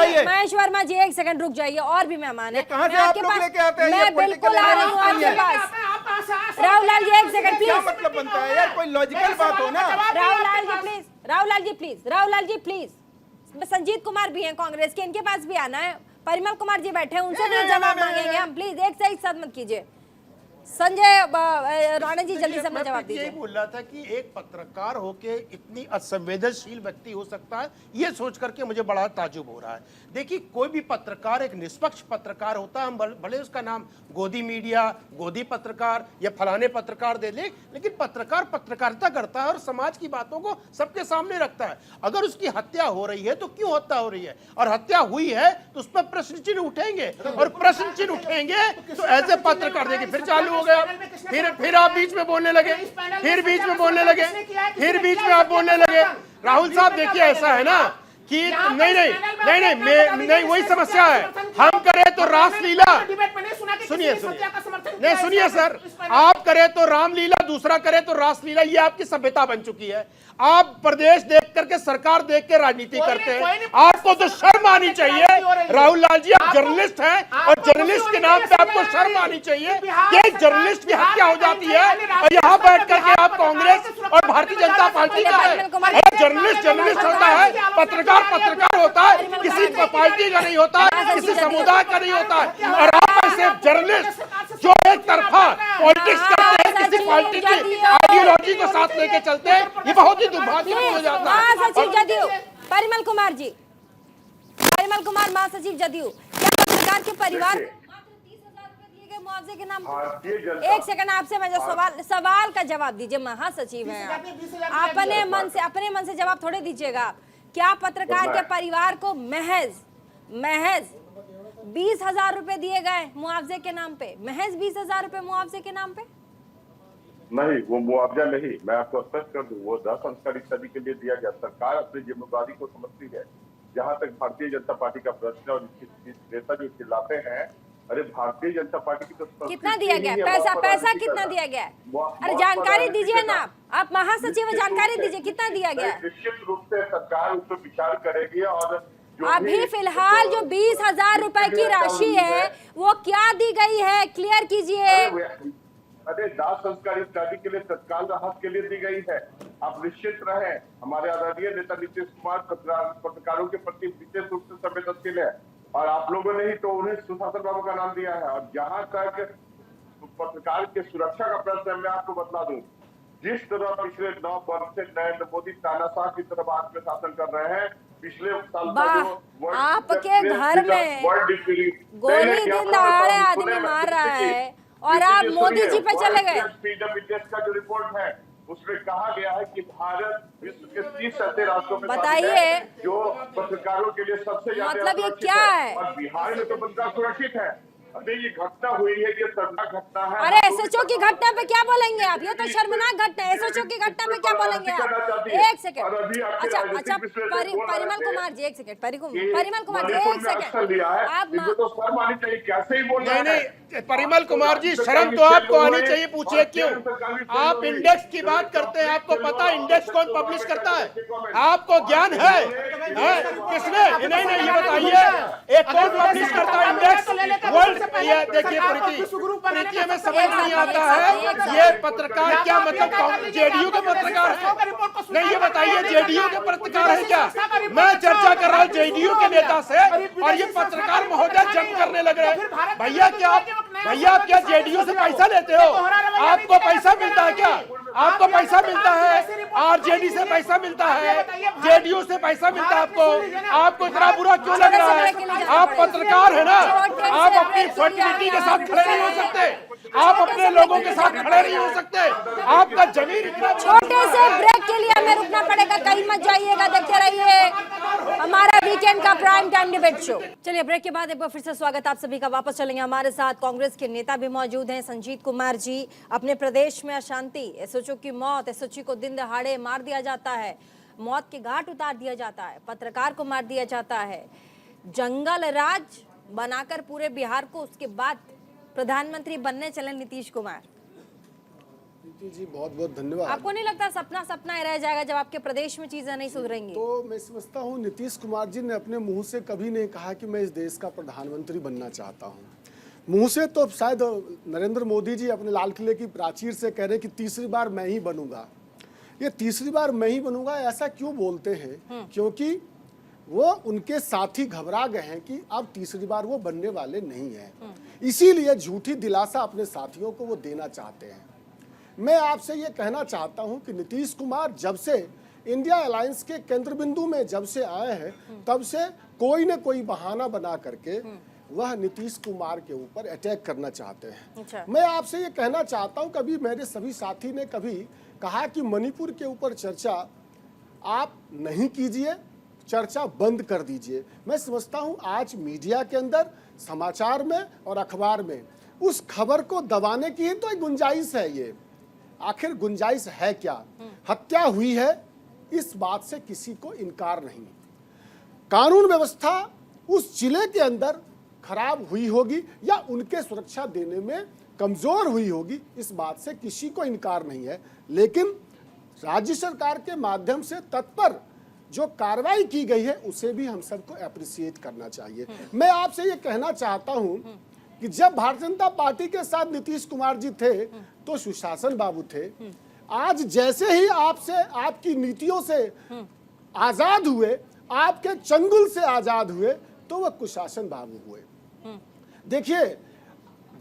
ये महेश वर्मा जी 1 सेकंड रुक जाइए, और भी मेहमान है। कहाँ से आप लोग लेके आते हैं? मैं बिल्कुल आ रही हूँ आपके पास। Rahul Lal ji 1 second please. क्या मतलब बनता है यार? कोई लॉजिकल बात हो ना। राहुल लाल जी प्लीज। संजीत कुमार भी हैं कांग्रेस के, इनके पास भी आना है। परिमल कुमार जी बैठे हैं, उनसे भी जवाब मांगेंगे हम। प्लीज एक से एक साथ मत कीजिए। संजय राणा जी जल्दी से मैं जवाब दीजिए। यही बोल रहा था कि एक पत्रकार होके इतनी असंवेदनशील व्यक्ति हो सकता है, ये सोच करके मुझे बड़ा ताजुब हो रहा है। देखिए कोई भी पत्रकार एक निष्पक्ष पत्रकार होता है, हम भले उसका नाम गोदी मीडिया, गोदी पत्रकार या फलाने पत्रकार दे ले, लेकिन पत्रकार पत्रकारिता करता है और समाज की बातों को सबके सामने रखता है। अगर उसकी हत्या हो रही है तो क्यों हत्या हो रही है, और हत्या हुई है तो उस पर प्रश्न चिन्ह उठेंगे, और प्रश्न चिन्ह उठेंगे तो ऐसे पत्रकार देखिए फिर चालू हो गया, फिर आप बीच में बोलने लगे, फिर बीच में आप बोलने लगे। राहुल साहब देखिए ऐसा है ना कि नहीं वही समस्या है। हम करें तो रासलीला, सुनिए सर, आप करें तो रामलीला, दूसरा करे तो रासलीला, ये आपकी सभ्यता बन चुकी है। आप प्रदेश देख करके, सरकार देख के राजनीति करते हैं, आपको तो शर्म आनी चाहिए। राहुल लाल जी आप जर्नलिस्ट हैं और जर्नलिस्ट के नाम पे आपको शर्म आनी चाहिए कि एक जर्नलिस्ट की हत्या हो जाती है और यहाँ बैठ करके आप कांग्रेस और भारतीय जनता पार्टी का है। जर्नलिस्ट होता है, पत्रकार होता है, किसी पार्टी का नहीं होता है, किसी समुदाय का नहीं होता है। और आप ऐसे जर्नलिस्ट जो एक तरफा पॉलिटिक्स करते हैं, किसी पार्टी की आइडियोलॉजी को साथ लेके चलते हैं, ये बहुत ही दुर्भाग्यपूर्ण हो जाता है। महासचिव जदयू परिमल कुमार महासचिव जदयू, क्या पत्रकार के परिवार मात्र 30,000 रुपए दिए गए मुआवजे के नाम पर? एक सेकंड, आपसे मैं जो सवाल का जवाब दीजिए, महासचिव हैं आप, अपने मन से जवाब थोड़े दीजिएगा आप। क्या पत्रकार के परिवार को महज 20,000 रुपए दिए गए मुआवजे के नाम पे? महज 20,000 रुपए मुआवजे के नाम पे? नहीं, वो मुआवजा नहीं, मैं आपको स्पष्ट कर दूं, वो 10 संस्कारित सभी के लिए दिया गया। सरकार अपनी जिम्मेदारी को समझती है। जहां तक भारतीय जनता पार्टी का प्रश्न है और इसके नेता जो चिल्लाते हैं, अरे भारतीय जनता पार्टी की तो कितना दिया गया पैसा कितना दिया गया? अरे जानकारी दीजिए ना आप महासचिव, जानकारी दीजिए कितना दिया गया? निश्चित रूप से सरकार उस पर विचार करेगी। और अभी फिलहाल जो 20,000 रुपए की राशि है वो क्या दी गई है, क्लियर कीजिए। अरे दाह संस्कार इत्यादि के लिए तत्काल राहत के लिए दी गई है। आप निश्चित रहें, हमारे आदरणीय नेता नीतीश कुमार पत्रकारों के प्रति विशेष रूप से संवेदनशील है और आप लोगों ने ही तो उन्हें सुशासन बाबू का नाम दिया है। और जहां तक पत्रकार की सुरक्षा का प्रश्न है, मैं आपको बता दूं, जिस तरह पिछले 9 वर्ष से नरेंद्र मोदी तानाशाह की तरफ आत्म शासन कर रहे हैं, पिछले साल आपके घर में गोली दिन दहाड़े आदमी मार रहा है और आप मोदी जी पे चले गए। फ्रीडम इंडेक्स का जो रिपोर्ट है उसमें कहा गया है कि भारत विश्व के 30 ऐसे राष्ट्रों में बताइए जो पत्रकारों के लिए सबसे ज्यादा मतलब ये क्या है? और बिहार में तो पत्रकार सुरक्षित है। अभी ये घटना हुई है, ये शर्मनाक घटना है। अरे एसएचओ की घटना पे क्या बोलेंगे आप? ये तो शर्मनाक घटना है। एसएचओ की घटना पे क्या बोलेंगे आप? एक सेकंड, अच्छा परिमल कुमार जी, एक सेकंड, परिमल कुमार जी एक सेकंड, आप तो शर्म आनी चाहिए, कैसे ही बोल रहे हैं? नहीं, परिमल कुमार जी, शर्म तो आपको आनी चाहिए। पूछिए क्यों? आप इंडेक्स की बात करते हैं, आपको पता है इंडेक्स कौन पब्लिश करता है? आपको ज्ञान है? किसने? नहीं, ये बताइए, एक कौन पब्लिश करता है इंडेक्स? वर्ल्ड। ये देखिए प्रीति, हमें समझ नहीं आता है ये पत्रकार क्या मतलब जेडीयू के पत्रकार है? नहीं, ये बताइए जेडीयू के पत्रकार है क्या? मैं चर्चा कर रहा हूँ जेडीयू के नेता से और ये पत्रकार महोदय जंग करने लग रहे हैं। भैया क्या जेडीयू से पैसा लेते हो? आपको पैसा मिलता है क्या? आपको पैसा मिलता है? आरजेडी से पैसा मिलता है? जेडीयू से पैसा मिलता है आपको इतना बुरा क्यों लग रहा है? आप पत्रकार है ना, आप अपनी फर्टिलिटी के साथ खड़े नहीं हो सकते, आप अपने लोगों के साथ खड़े नहीं हो सकते। आपका जमीन इतना छोटे से ब्रेक के लिए हमें रुकना पड़ेगा, कहीं मत जाइएगा, देखते रहिए हमारा वीकेंड का प्राइम टाइम डिबेट शो। चलिए ब्रेक के बाद एक बार फिर से स्वागत आप सभी का। वापस चलेंगे, हमारे साथ कांग्रेस के नेता भी मौजूद हैं, संजीत कुमार जी। अपने प्रदेश में अशांति, एसएचओ की मौत, एसएचओ को दिन दहाड़े मार दिया जाता है, मौत के घाट उतार दिया जाता है, पत्रकार को मार दिया जाता है, जंगल राज बनाकर पूरे बिहार को, उसके बाद प्रधानमंत्री बनने चले नीतीश कुमार। जी बहुत बहुत धन्यवाद। आपको नहीं लगता सपना ही रह जाएगा जब आपके प्रदेश में चीजें नहीं सुधरेंगी? तो मैं समझता हूँ नीतीश कुमार जी ने अपने मुंह से कभी नहीं कहा कि मैं इस देश का प्रधानमंत्री बनना चाहता हूँ। मुंह से तो शायद नरेंद्र मोदी जी अपने लाल किले की प्राचीर से कह रहे कि तीसरी बार मैं ही बनूंगा। ये तीसरी बार मैं ही बनूंगा ऐसा क्यों बोलते हैं? क्योंकि वो उनके साथी घबरा गए हैं कि अब तीसरी बार वो बनने वाले नहीं हैं, इसीलिए झूठी दिलासा अपने साथियों को वो देना चाहते हैं। मैं आपसे ये कहना चाहता हूं कि नीतीश कुमार जब से इंडिया अलायंस के केंद्र बिंदु में जब से आए हैं, तब से कोई न कोई बहाना बना करके वह नीतीश कुमार के ऊपर अटैक करना चाहते हैं। अच्छा। मैं आपसे ये कहना चाहता हूं, कभी मेरे सभी साथी ने कभी कहा कि मणिपुर के ऊपर चर्चा आप नहीं कीजिए, चर्चा बंद कर दीजिए। मैं समझता हूं आज मीडिया के अंदर, समाचार में और अखबार में उस खबर को दबाने की ही तो एक गुंजाइश है। ये आखिर गुंजाइश है क्या? हत्या हुई है, इस बात से किसी को इनकार नहीं। कानून व्यवस्था उस जिले के अंदर खराब हुई होगी या उनके सुरक्षा देने में कमजोर हुई होगी, इस बात से किसी को इनकार नहीं है। लेकिन राज्य सरकार के माध्यम से तत्पर जो कार्रवाई की गई है उसे भी हम सबको अप्रिशिएट करना चाहिए। मैं आपसे ये कहना चाहता हूं कि जब भारतीय जनता पार्टी के साथ नीतीश कुमार जी थे तो सुशासन बाबू थे, आज जैसे ही आपसे, आपकी नीतियों से आजाद हुए, आपके चंगुल से आजाद हुए, तो वह कुशासन बाबू हुए। देखिए,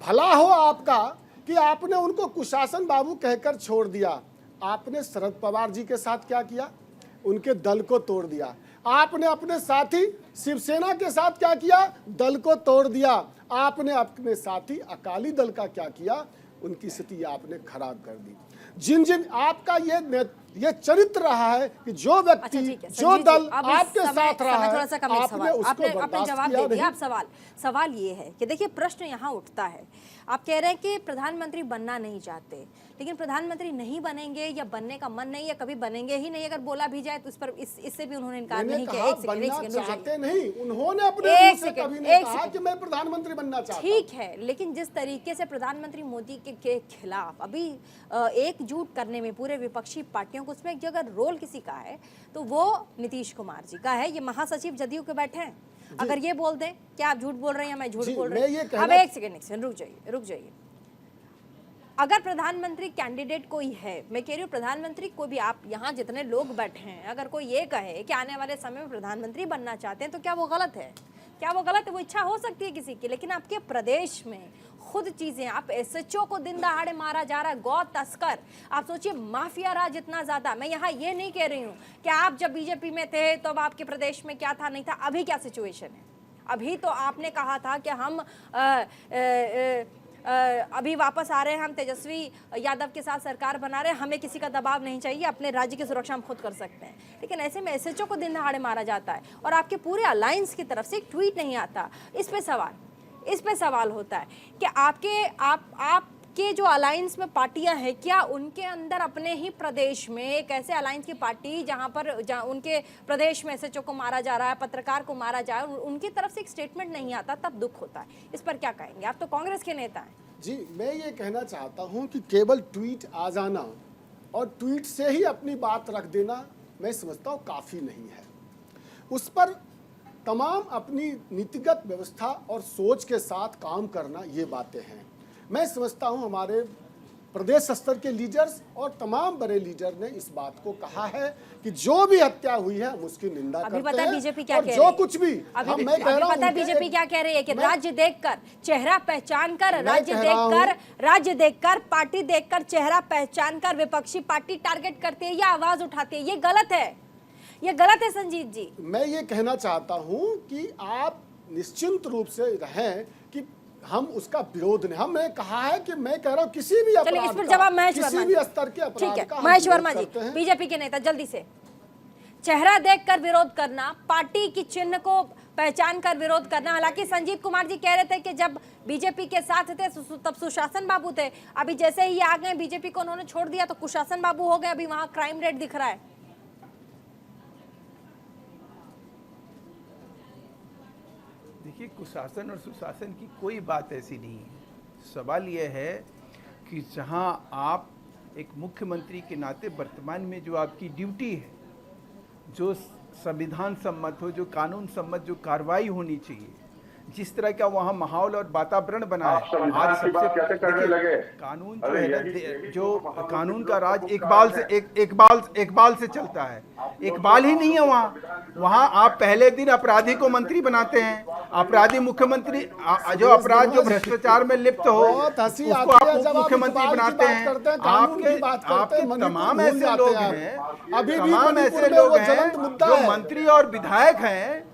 भला हो आपका कि आपने उनको कुशासन बाबू कहकर छोड़ दिया। आपने शरद पवार जी के साथ क्या किया? उनके दल को तोड़ दिया। आपने अपने साथी शिवसेना के साथ क्या किया? दल को तोड़ दिया। आपने अपने साथी अकाली दल का क्या किया? उनकी स्थिति आपने खराब कर दी। जिन जिन आपका ये चरित्र रहा है कि जो व्यक्ति, जो दल आपके साथ रहा है, आपने उसको आपने जवाब दे दिया। आप सवाल ये है कि देखिए, प्रश्न यहाँ उठता है, आप कह रहे हैं कि प्रधानमंत्री बनना नहीं चाहते, लेकिन प्रधानमंत्री नहीं बनेंगे या बनने का मन नहीं, या कभी बनेंगे ही नहीं, अगर बोला भी जाए तो इस पर इससे भी उन्होंने इनकार नहीं किया। एक सेकंड चाहते नहीं, उन्होंने अपने मुंह से कभी नहीं कहा कि मैं प्रधानमंत्री बनना चाहता हूं। ठीक है, लेकिन जिस तरीके से प्रधानमंत्री मोदी के खिलाफ अभी एकजुट करने में पूरे विपक्षी पार्टियों को, उसमें अगर रोल किसी का है तो वो नीतीश कुमार जी का है। ये महासचिव जदयू के बैठे हैं, अगर ये बोल दें क्या आप झूठ बोल रहे हैं या मैं झूठ बोल रही हूँ? अब एक सेकंड रुक जाइए। अगर प्रधानमंत्री कैंडिडेट कोई है, मैं कह रही हूँ प्रधानमंत्री कोई भी, आप यहाँ जितने लोग बैठे हैं, अगर कोई ये कहे कि आने वाले समय में प्रधानमंत्री बनना चाहते हैं, तो क्या वो गलत है? क्या वो गलत है? वो इच्छा हो सकती है किसी की, लेकिन आपके प्रदेश में खुद चीजें, आप एसएचओ को दिन दहाड़े मारा जा रहा है, गौ तस्कर, आप सोचिए माफिया राज इतना ज्यादा। मैं यहाँ ये नहीं कह रही हूँ कि आप जब बीजेपी में थे तो अब आपके प्रदेश में क्या था नहीं था, अभी क्या सिचुएशन है। अभी तो आपने कहा था कि हम अभी वापस आ रहे हैं, हम तेजस्वी यादव के साथ सरकार बना रहे हैं, हमें किसी का दबाव नहीं चाहिए, अपने राज्य की सुरक्षा हम खुद कर सकते हैं। लेकिन ऐसे में एसएचओ को दिन दहाड़े मारा जाता है और आपके पूरे अलायंस की तरफ से एक ट्वीट नहीं आता। इस पे सवाल होता है कि आपके जो अलायंस में पार्टियां हैं, क्या उनके अंदर अपने ही प्रदेश में एक ऐसे अलायंस की पार्टी जहां उनके प्रदेश में एसएचओ को मारा जा रहा है, पत्रकार को मारा जा रहा है, उनकी तरफ से एक स्टेटमेंट नहीं आता, तब दुख होता है। इस पर क्या कहेंगे? आप तो कांग्रेस के नेता हैं। जी, मैं ये कहना चाहता हूं कि केवल ट्वीट आ जाना और ट्वीट से ही अपनी बात रख देना, मैं समझता हूं काफ़ी नहीं है। उस पर तमाम अपनी नीतिगत व्यवस्था और सोच के साथ काम करना, ये बातें हैं। मैं समझता हूं हमारे प्रदेश स्तर के लीडर्स और तमाम बड़े लीडर ने इस बात को कहा है कि जो भी हत्या हुई है हम उसकी निंदा करते हैं। पता है बीजेपी क्या कह रही है? जो कुछ भी मैं कह रहा हूं, पता है बीजेपी क्या कह रही है कि राज्य देखकर, चेहरा पहचान कर, राज्य देखकर, पार्टी देखकर, चेहरा पहचान कर विपक्षी पार्टी टारगेट करती है या आवाज उठाती है। ये गलत है, ये गलत है संजीत जी। मैं ये कहना चाहता हूं कि आप निश्चिंत रूप से रहें कि हम उसका विरोध नहीं, हमने कहा है कि मैं कह रहा हूं किसी भी अपराध इस पर जवाब महेश वर्मा, किसी भी स्तर के अपराध का महेश वर्मा जी, बीजेपी के नेता, जल्दी से। चेहरा देखकर विरोध करना, पार्टी की चिन्ह को पहचान कर विरोध करना। हालांकि संजीत कुमार जी कह रहे थे कि जब बीजेपी के साथ थे तब सुशासन बाबू थे, अभी जैसे ही आ गए बीजेपी को उन्होंने छोड़ दिया तो कुशासन बाबू हो गए, अभी वहां क्राइम रेट दिख रहा है। देखिए, कुशासन और सुशासन की कोई बात ऐसी नहीं है। सवाल यह है कि जहां आप एक मुख्यमंत्री के नाते वर्तमान में जो आपकी ड्यूटी है, जो संविधान सम्मत हो, जो कानून सम्मत जो कार्रवाई होनी चाहिए, जिस तरह का वहाँ माहौल और वातावरण बना है, आज सबसे कानून जो है ना, जो कानून का राज इकबाल से चलता है, इकबाल ही नहीं है वहाँ आप पहले दिन अपराधी को मंत्री बनाते हैं, अपराधी मुख्यमंत्री, जो अपराध जो भ्रष्टाचार में लिप्त हो उसको आप मुख्यमंत्री बनाते हैं। आपके तमाम ऐसे लोग हैं, जो मंत्री और विधायक हैं।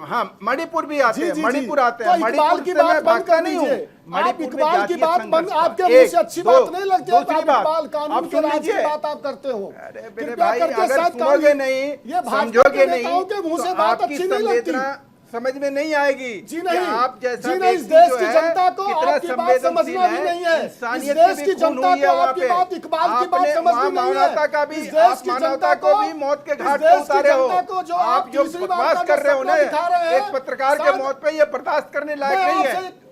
हाँ, मणिपुर भी आते हैं, मणिपुर आते हैं। मणिपुर की बात बंद कर लीजिए, आप इकबाल की बात बंद, आपके मुंह से अच्छी बात नहीं लगती है, इकबाल कानून के राज की बात आप करते हो। अरे भाई, अगर सुनोगे नहीं, समझोगे नहीं तो आपकी संवेदना समझ में नहीं आएगी। जी नहीं, आप जैसा इस देश की जनता को आपकी बात समझना भी नहीं है। इस देश की जनता को आपकी बात, इकबाल की बात समझनी नहीं है। इस देश की मानवता को भी मौत के घाट पे उतारे हो। आप जो बकवास कर रहे हो ना एक पत्रकार के मौत पे, ये बर्दाश्त करने लायक नहीं है।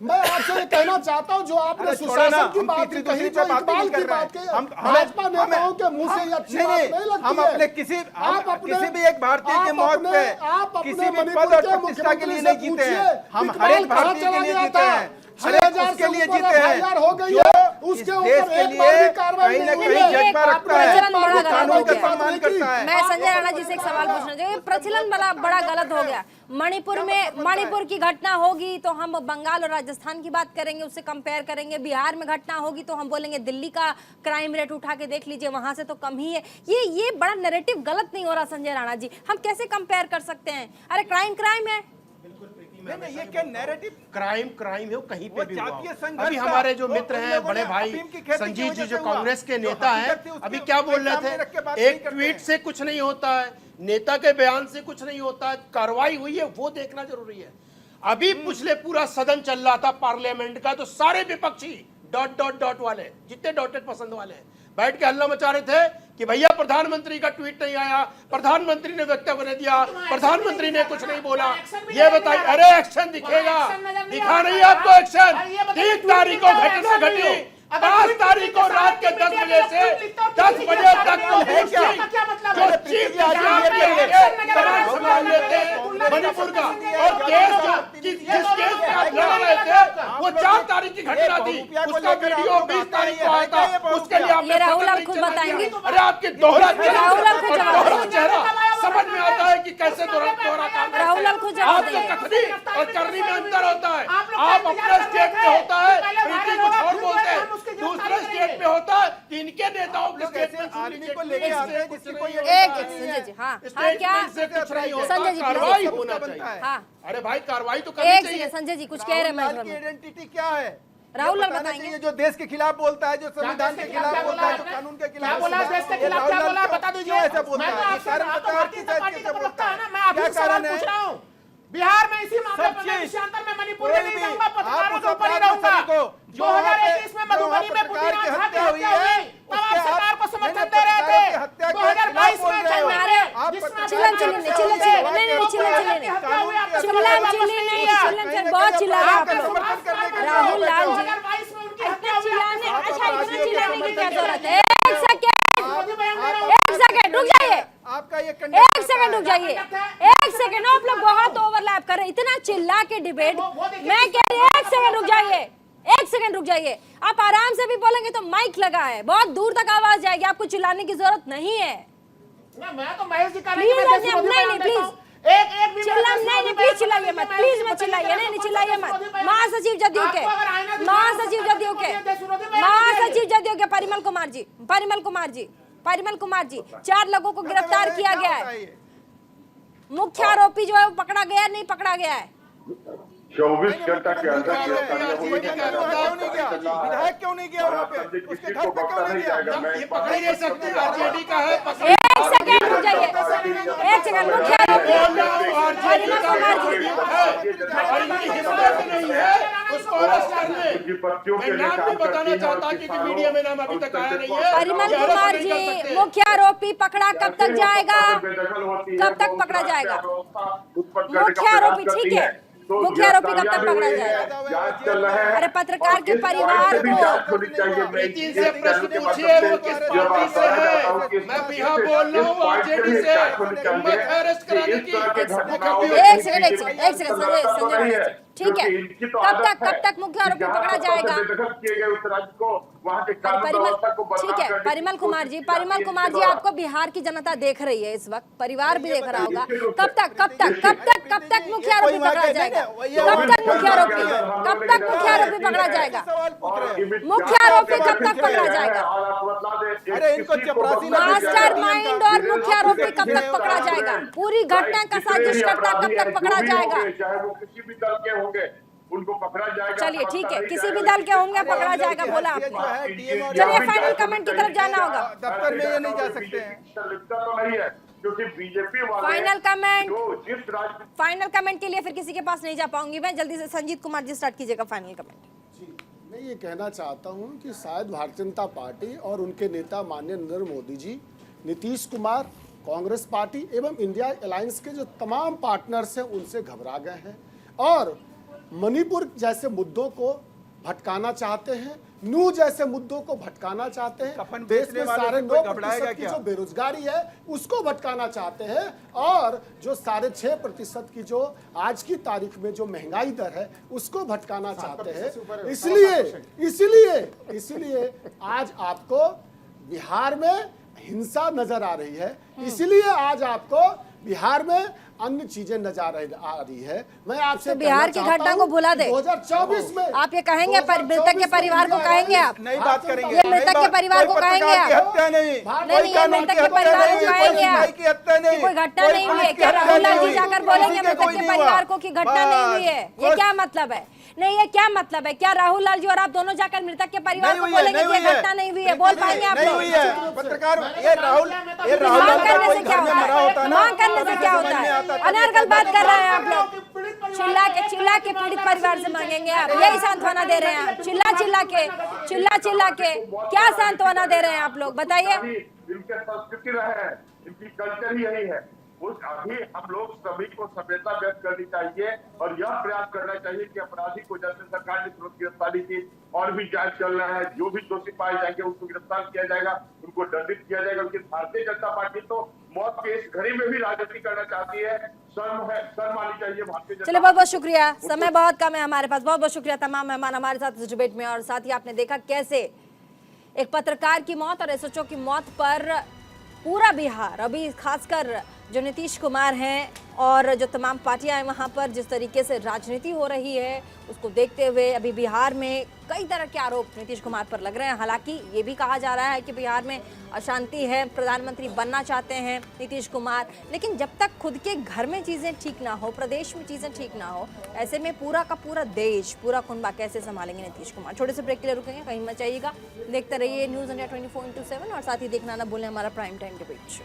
मैं आपसे ये कहना चाहता हूँ, जो आपने सुशासन की बात कही, जो इकबाल की बात कही, भाजपा नेताओं के मुंह से अच्छी बात नहीं लगती है। हम अपने किसी भी एक भारतीय की मौत पे किसी भी पद और प्रतिष्ठा के लिए नहीं जीते हैं, हम हर एक भारतीय के लिए जीते हैं, हर एक उसके लिए जीते हैं उसके इस ऊपर देश के एक बार भी लिए कार्रवाई कहीं ना नहीं हुई कहीं है। जज्बा रखता है, प्रचलन बड़ा वो गलत कानून हो का गया। सम्मान करता है। मैं संजय राणा जी से एक सवाल पूछना चाहिए, प्रचलन बड़ा गलत हो गया। मणिपुर की घटना होगी तो हम बंगाल और राजस्थान की बात करेंगे, उससे कंपेयर करेंगे। बिहार में घटना होगी तो हम बोलेंगे दिल्ली का क्राइम रेट उठा के देख लीजिए, वहां से तो कम ही है। ये बड़ा नैरेटिव गलत नहीं हो रहा संजय राणा जी? हम कैसे कंपेयर कर सकते हैं? अरे क्राइम है। नहीं, ये क्या नैरेटिव? क्राइम है वो कहीं पे वो भी हुआ जातीय हो। संघर्ष अभी था। हमारे जो वो मित्र उन हैं लोगों बड़े ने भाई अफीम की खेती की संजीव वजह जी जो से हुआ। कांग्रेस के जो नेता हैं, हकीकत थी उसके अभी क्या बोल रहे सामने रख के बात थे, नहीं एक करते ट्वीट हैं। से कुछ नहीं होता है, नेता के बयान से कुछ नहीं होता है, कार्रवाई हुई है वो देखना जरूरी है। अभी पिछले पूरा सदन चल रहा था पार्लियामेंट का, तो सारे विपक्षी डॉट वाले, जितने डॉटेड पसंद वाले हैं, बैठ के हल्ला मचा रहे थे कि भैया प्रधानमंत्री का ट्वीट नहीं आया, प्रधानमंत्री ने वक्तव्य नहीं दिया, प्रधानमंत्री ने कुछ नहीं बोला। ये बताइए, अरे एक्शन दिखेगा, दिखा नहीं आपको एक्शन? 3 तारीख को घटना घटी, 5 तारीख को रात के 10 बजे से 10 बजे तक जो चीफ कमान संभाल लेते मणिपुर का, और केस जिस केस पे आप लड़ रहे थे वो 4 तारीख की घटना थी, उसका वीडियो 20 तारीख को आया था, उसके लिए आपने ये राहुल पता आप नहीं खुद चला बताएंगे। दिया। अरे आपके दोहरा राहुल आप खुद जवाब देंगे। चेहरा समझ में आता है कि कैसे दोहरा काम राहुल आप खुद जवाब आपके देंगे। कथनी और करनी में अंतर होता है। आप अपने स्टेट में होता है प्रीति कुछ और बोलते हैं, दूसरे स्टेट में होता है कि इनके नेताओं के स्टेटमेंट आदमी को लेके आते हैं जिसकी कोई एक संजय जी, हाँ क्या स्टेटमेंट से कुछ नहीं होता, संजय जी, कार्रवाई प्लीज। होना चाहिए। हाँ अरे भाई कार्रवाई तो करनी एक चाहिए। सेकंड संजय जी कुछ कह रहे हैं राहुल लाल की मैं आइडेंटिटी क्या है? राहुल लाल बताना बताएंगे। चाहिए, जो देश के खिलाफ बोलता है, जो संविधान के खिलाफ बोलता है, जो कानून के खिलाफ बोलता है, देश के ये खिलाफ राहुल क्या लाल बोला क्यों- बता दीजिए। क्यों ऐसा बोलता मैं है? तो ये आपसे कारण आप तो बताओ भारतीय कि जनता शायद पार्टी कैसे का बोलता प्रवक्ता है ना, मैं क्या आपसे सवाल कारण है? पूछ रहा हूँ। बिहार में इसी मामले सब पर मैं चीज। विषयांतर में मणिपुर कोई में नहीं भी जाऊंगा, पत्रकारों आप के ऊपर ही उस रहूंगा। अपराध को जो 2021 में वहाँ पे मधुबनी में पत्रकार की बुद्धिराज हत्या झा हुई की हत्या है, हुई, तब आप उसके सरकार आप- को समर्थन नहीं, दे रहे पत्रकारों की थे। हत्या के 2022 खिलाफ में बोल रहे हो। हमारे आप जिसमें पत्रकार चिल्लन की चिल्लन हत्या चिल्लन हुई है, चिल्लन नहीं, चिल्लन चिल्लन की हत्या हुई, आपने चिल्लन वापस चिल्लन नहीं नहीं, लिया। चिल्लन चिल्लन बहुत चिल्ला रहे हैं आप लोग। समर्थन करने के लिए राहुल लाल जी 2022 में उनकी हत्या इतना हुई, चिल्लाने, आप अच्छा इतना अपराधियों के चिल्लाने की क्या समर्थन जरूरत करने है? के एक सेकंड, विरोधी बयान दे रहा हूँ। एक सेकंड रुक जाइए, आपका ये एक सेकंड रुक जाइए, एक सेकंड। आप लोग बहुत ओवरलैप कर रहे हैं, इतना चिल्ला के डिबेट। मैं कह रही हूँ एक सेकंड रुक जाइए, एक सेकंड रुक जाइए। आप आराम से भी बोलेंगे तो माइक लगा है, बहुत दूर तक आवाज जाएगी, आपको चिल्लाने की जरूरत नहीं है। मैं तो महेश जी का प्लीज मैं देश विरोधी नहीं बयान प्लीज देता हूँ। एक भी चिल्ला नहीं प्लीज चिल्लाइए मत, प्लीज मत चिल्लाइए, नहीं चिल्लाइए मत। महासचिव जदयू के, महासचिव जदयू के, महासचिव जदयू के परिमल कुमार जी, परिमल कुमार जी, परिमल कुमार जी, 4 लोगों को गिरफ्तार किया गया है। मुख्य आरोपी जो है वो पकड़ा गया, नहीं पकड़ा गया है। 24 घंटा के अंदर विधायक क्यों नहीं गया वहाँ पे? उसके घर पे क्यों नहीं गया? ये पकड़ ही नहीं सकते, आरजेडी का है, पकड़ एक सेकंड रुक जाइए, एक सेकंड। मुख्य आरोपी परिमल कुमार जी, और इनकी हिम्मत नहीं है उसको अरेस्ट करने। मैं नाम नहीं बताना चाहता क्योंकि मीडिया में नाम अभी तक आया नहीं है। परिमल ये अरेस्ट कुमार नहीं कर जी सकते। मुख्य आरोपी पकड़ा कब तक जाएगा? कब तक पकड़ा जाएगा? मुख्य आरोपी ठीक है, मुख्य आरोपी कब तक पकड़ा जाएगा? अरे पत्रकार के परिवार को प्रीति से प्रश्न पूछिए वो किस पार्टी से है। मैं बिहार बोल रहा हूँ आरजेडी से, हिम्मत है अरेस्ट कराने की। एक सेकंड संजय राणा जी, ठीक है, कब तक मुख्य आरोपी पकड़ा जाएगा? ठीक है परिमल कुमार जी, आपको बिहार की जनता देख रही है इस वक्त, परिवार भी देख रहा होगा। कब तक मुख्य आरोपी पकड़ा जाएगा? कब तक मुख्य आरोपी पकड़ा जाएगा? मुख्य आरोपी कब तक पकड़ा जाएगा? अरे इनको चपरासी ना मास्टरमाइंड और मुख्य आरोपी कब तक पकड़ा जाएगा? पूरी घटना का साजिशकर्ता कब तक पकड़ा जाएगा? चाहे वो किसी भी दल के होंगे उनको पकड़ा जाएगा। चलिए ठीक है, किसी भी दल के होंगे पकड़ा जाएगा बोला आपने। चलिए फाइनल कमेंट की तरफ जाना होगा। दफ्तर में ये नहीं जा सकते हैं। तो नहीं है क्योंकि बीजेपी वाले फाइनल कमेंट, जो जिस राज्य फाइनल कमेंट के लिए फिर किसी के पास नहीं जा पाऊंगी मैं। जल्दी से संजीत कुमार जी स्टार्ट कीजिएगा फाइनल कमेंट। मैं ये कहना चाहता हूँ कि शायद भारतीय जनता पार्टी और उनके नेता माननीय नरेंद्र मोदी जी, नीतीश कुमार, कांग्रेस पार्टी एवं इंडिया अलायंस के जो तमाम पार्टनर्स हैं उनसे घबरा गए हैं और मणिपुर जैसे मुद्दों को भटकाना चाहते हैं। नू जैसे मुद्दों को भटकाना चाहते हैं, कफन देश बेचने में वाले साढ़े से कोई 9% घबराएगा की क्या? जो बेरोजगारी है उसको भटकाना चाहते हैं, और जो 6.5% की जो आज की तारीख में जो महंगाई दर है उसको भटकाना चाहते हैं। इसलिए आज आपको बिहार में हिंसा नजर आ रही है, इसलिए आज आपको बिहार में अन्य चीजें नजर आ रही है। मैं आपसे तो बिहार की घटना को भुला दे। 2024 में आप ये कहेंगे, मृतक के परिवार को कहेंगे, आप नहीं बात करेंगे, ये मृतक के परिवार को कहेंगे आप? हत्या नहीं, नहीं, ये मृतक के परिवार को कहेंगे आप की हत्या नहीं, कोई घटना नहीं हुई है? क्या राहुल लाल जी जाकर बोलेंगे मृतक के परिवार को कि घटना नहीं हुई है? ये क्या मतलब है? नहीं, ये क्या मतलब है? क्या राहुल लाल जी और आप दोनों जाकर मृतक के परिवार को बोलेंगे कि घटना नहीं हुई है? बोल पाएंगे आप लोग? पत्रकार ये राहुल मांग करने से क्या होता है? मांग करने से क्या होता है? अनर्गल बात कर रहे हैं आप लोग। चिल्ला के पीड़ित परिवार से मांगेंगे आप? यही सांत्वना दे रहे हैं आप? चिल्ला के क्या सांत्वना दे रहे हैं आप लोग? बताइए। इनके संस्कृति रहे हैं, इनकी कल्चर ही यही है। उस अभी हम लोग सभी को सभ्यता व्यक्त करनी चाहिए और यह प्रयास करना चाहिए कि अपराधी को, जैसे सरकार ने तुरंत गिरफ्तारी की, और भी जांच चल रहा है, जो भी दोषी पाए जाएंगे उसको गिरफ्तार किया जाएगा, उनको दंडित किया जाएगा। क्योंकि भारतीय जनता पार्टी तो मौत के इस घड़ी में भी राजनीति करना चाहती है। शर्म आनी चाहिए भारतीय जनता। चलिए, बहुत बहुत शुक्रिया, समय बहुत कम है हमारे पास। बहुत बहुत शुक्रिया तमाम मेहमान हमारे साथ इस डिबेट में। और साथ ही आपने देखा कैसे एक पत्रकार की मौत और एसएचओ की मौत पर पूरा बिहार, अभी खासकर जो नीतीश कुमार हैं और जो तमाम पार्टियां हैं वहां पर जिस तरीके से राजनीति हो रही है उसको देखते हुए अभी बिहार में कई तरह के आरोप नीतीश कुमार पर लग रहे हैं। हालांकि ये भी कहा जा रहा है कि बिहार में अशांति है, प्रधानमंत्री बनना चाहते हैं नीतीश कुमार, लेकिन जब तक खुद के घर में चीज़ें ठीक ना हो, प्रदेश में चीज़ें ठीक ना हो, ऐसे में पूरा का पूरा देश, पूरा कुनबा कैसे संभालेंगे नीतीश कुमार? छोटे से ब्रेक के लिए रुकेंगे, कहीं मत जाइएगा। देखते रहिए न्यूज़ इंडिया 24/7 और साथ ही देखना ना भूलें हमारा प्राइम टाइम डिबेट शो।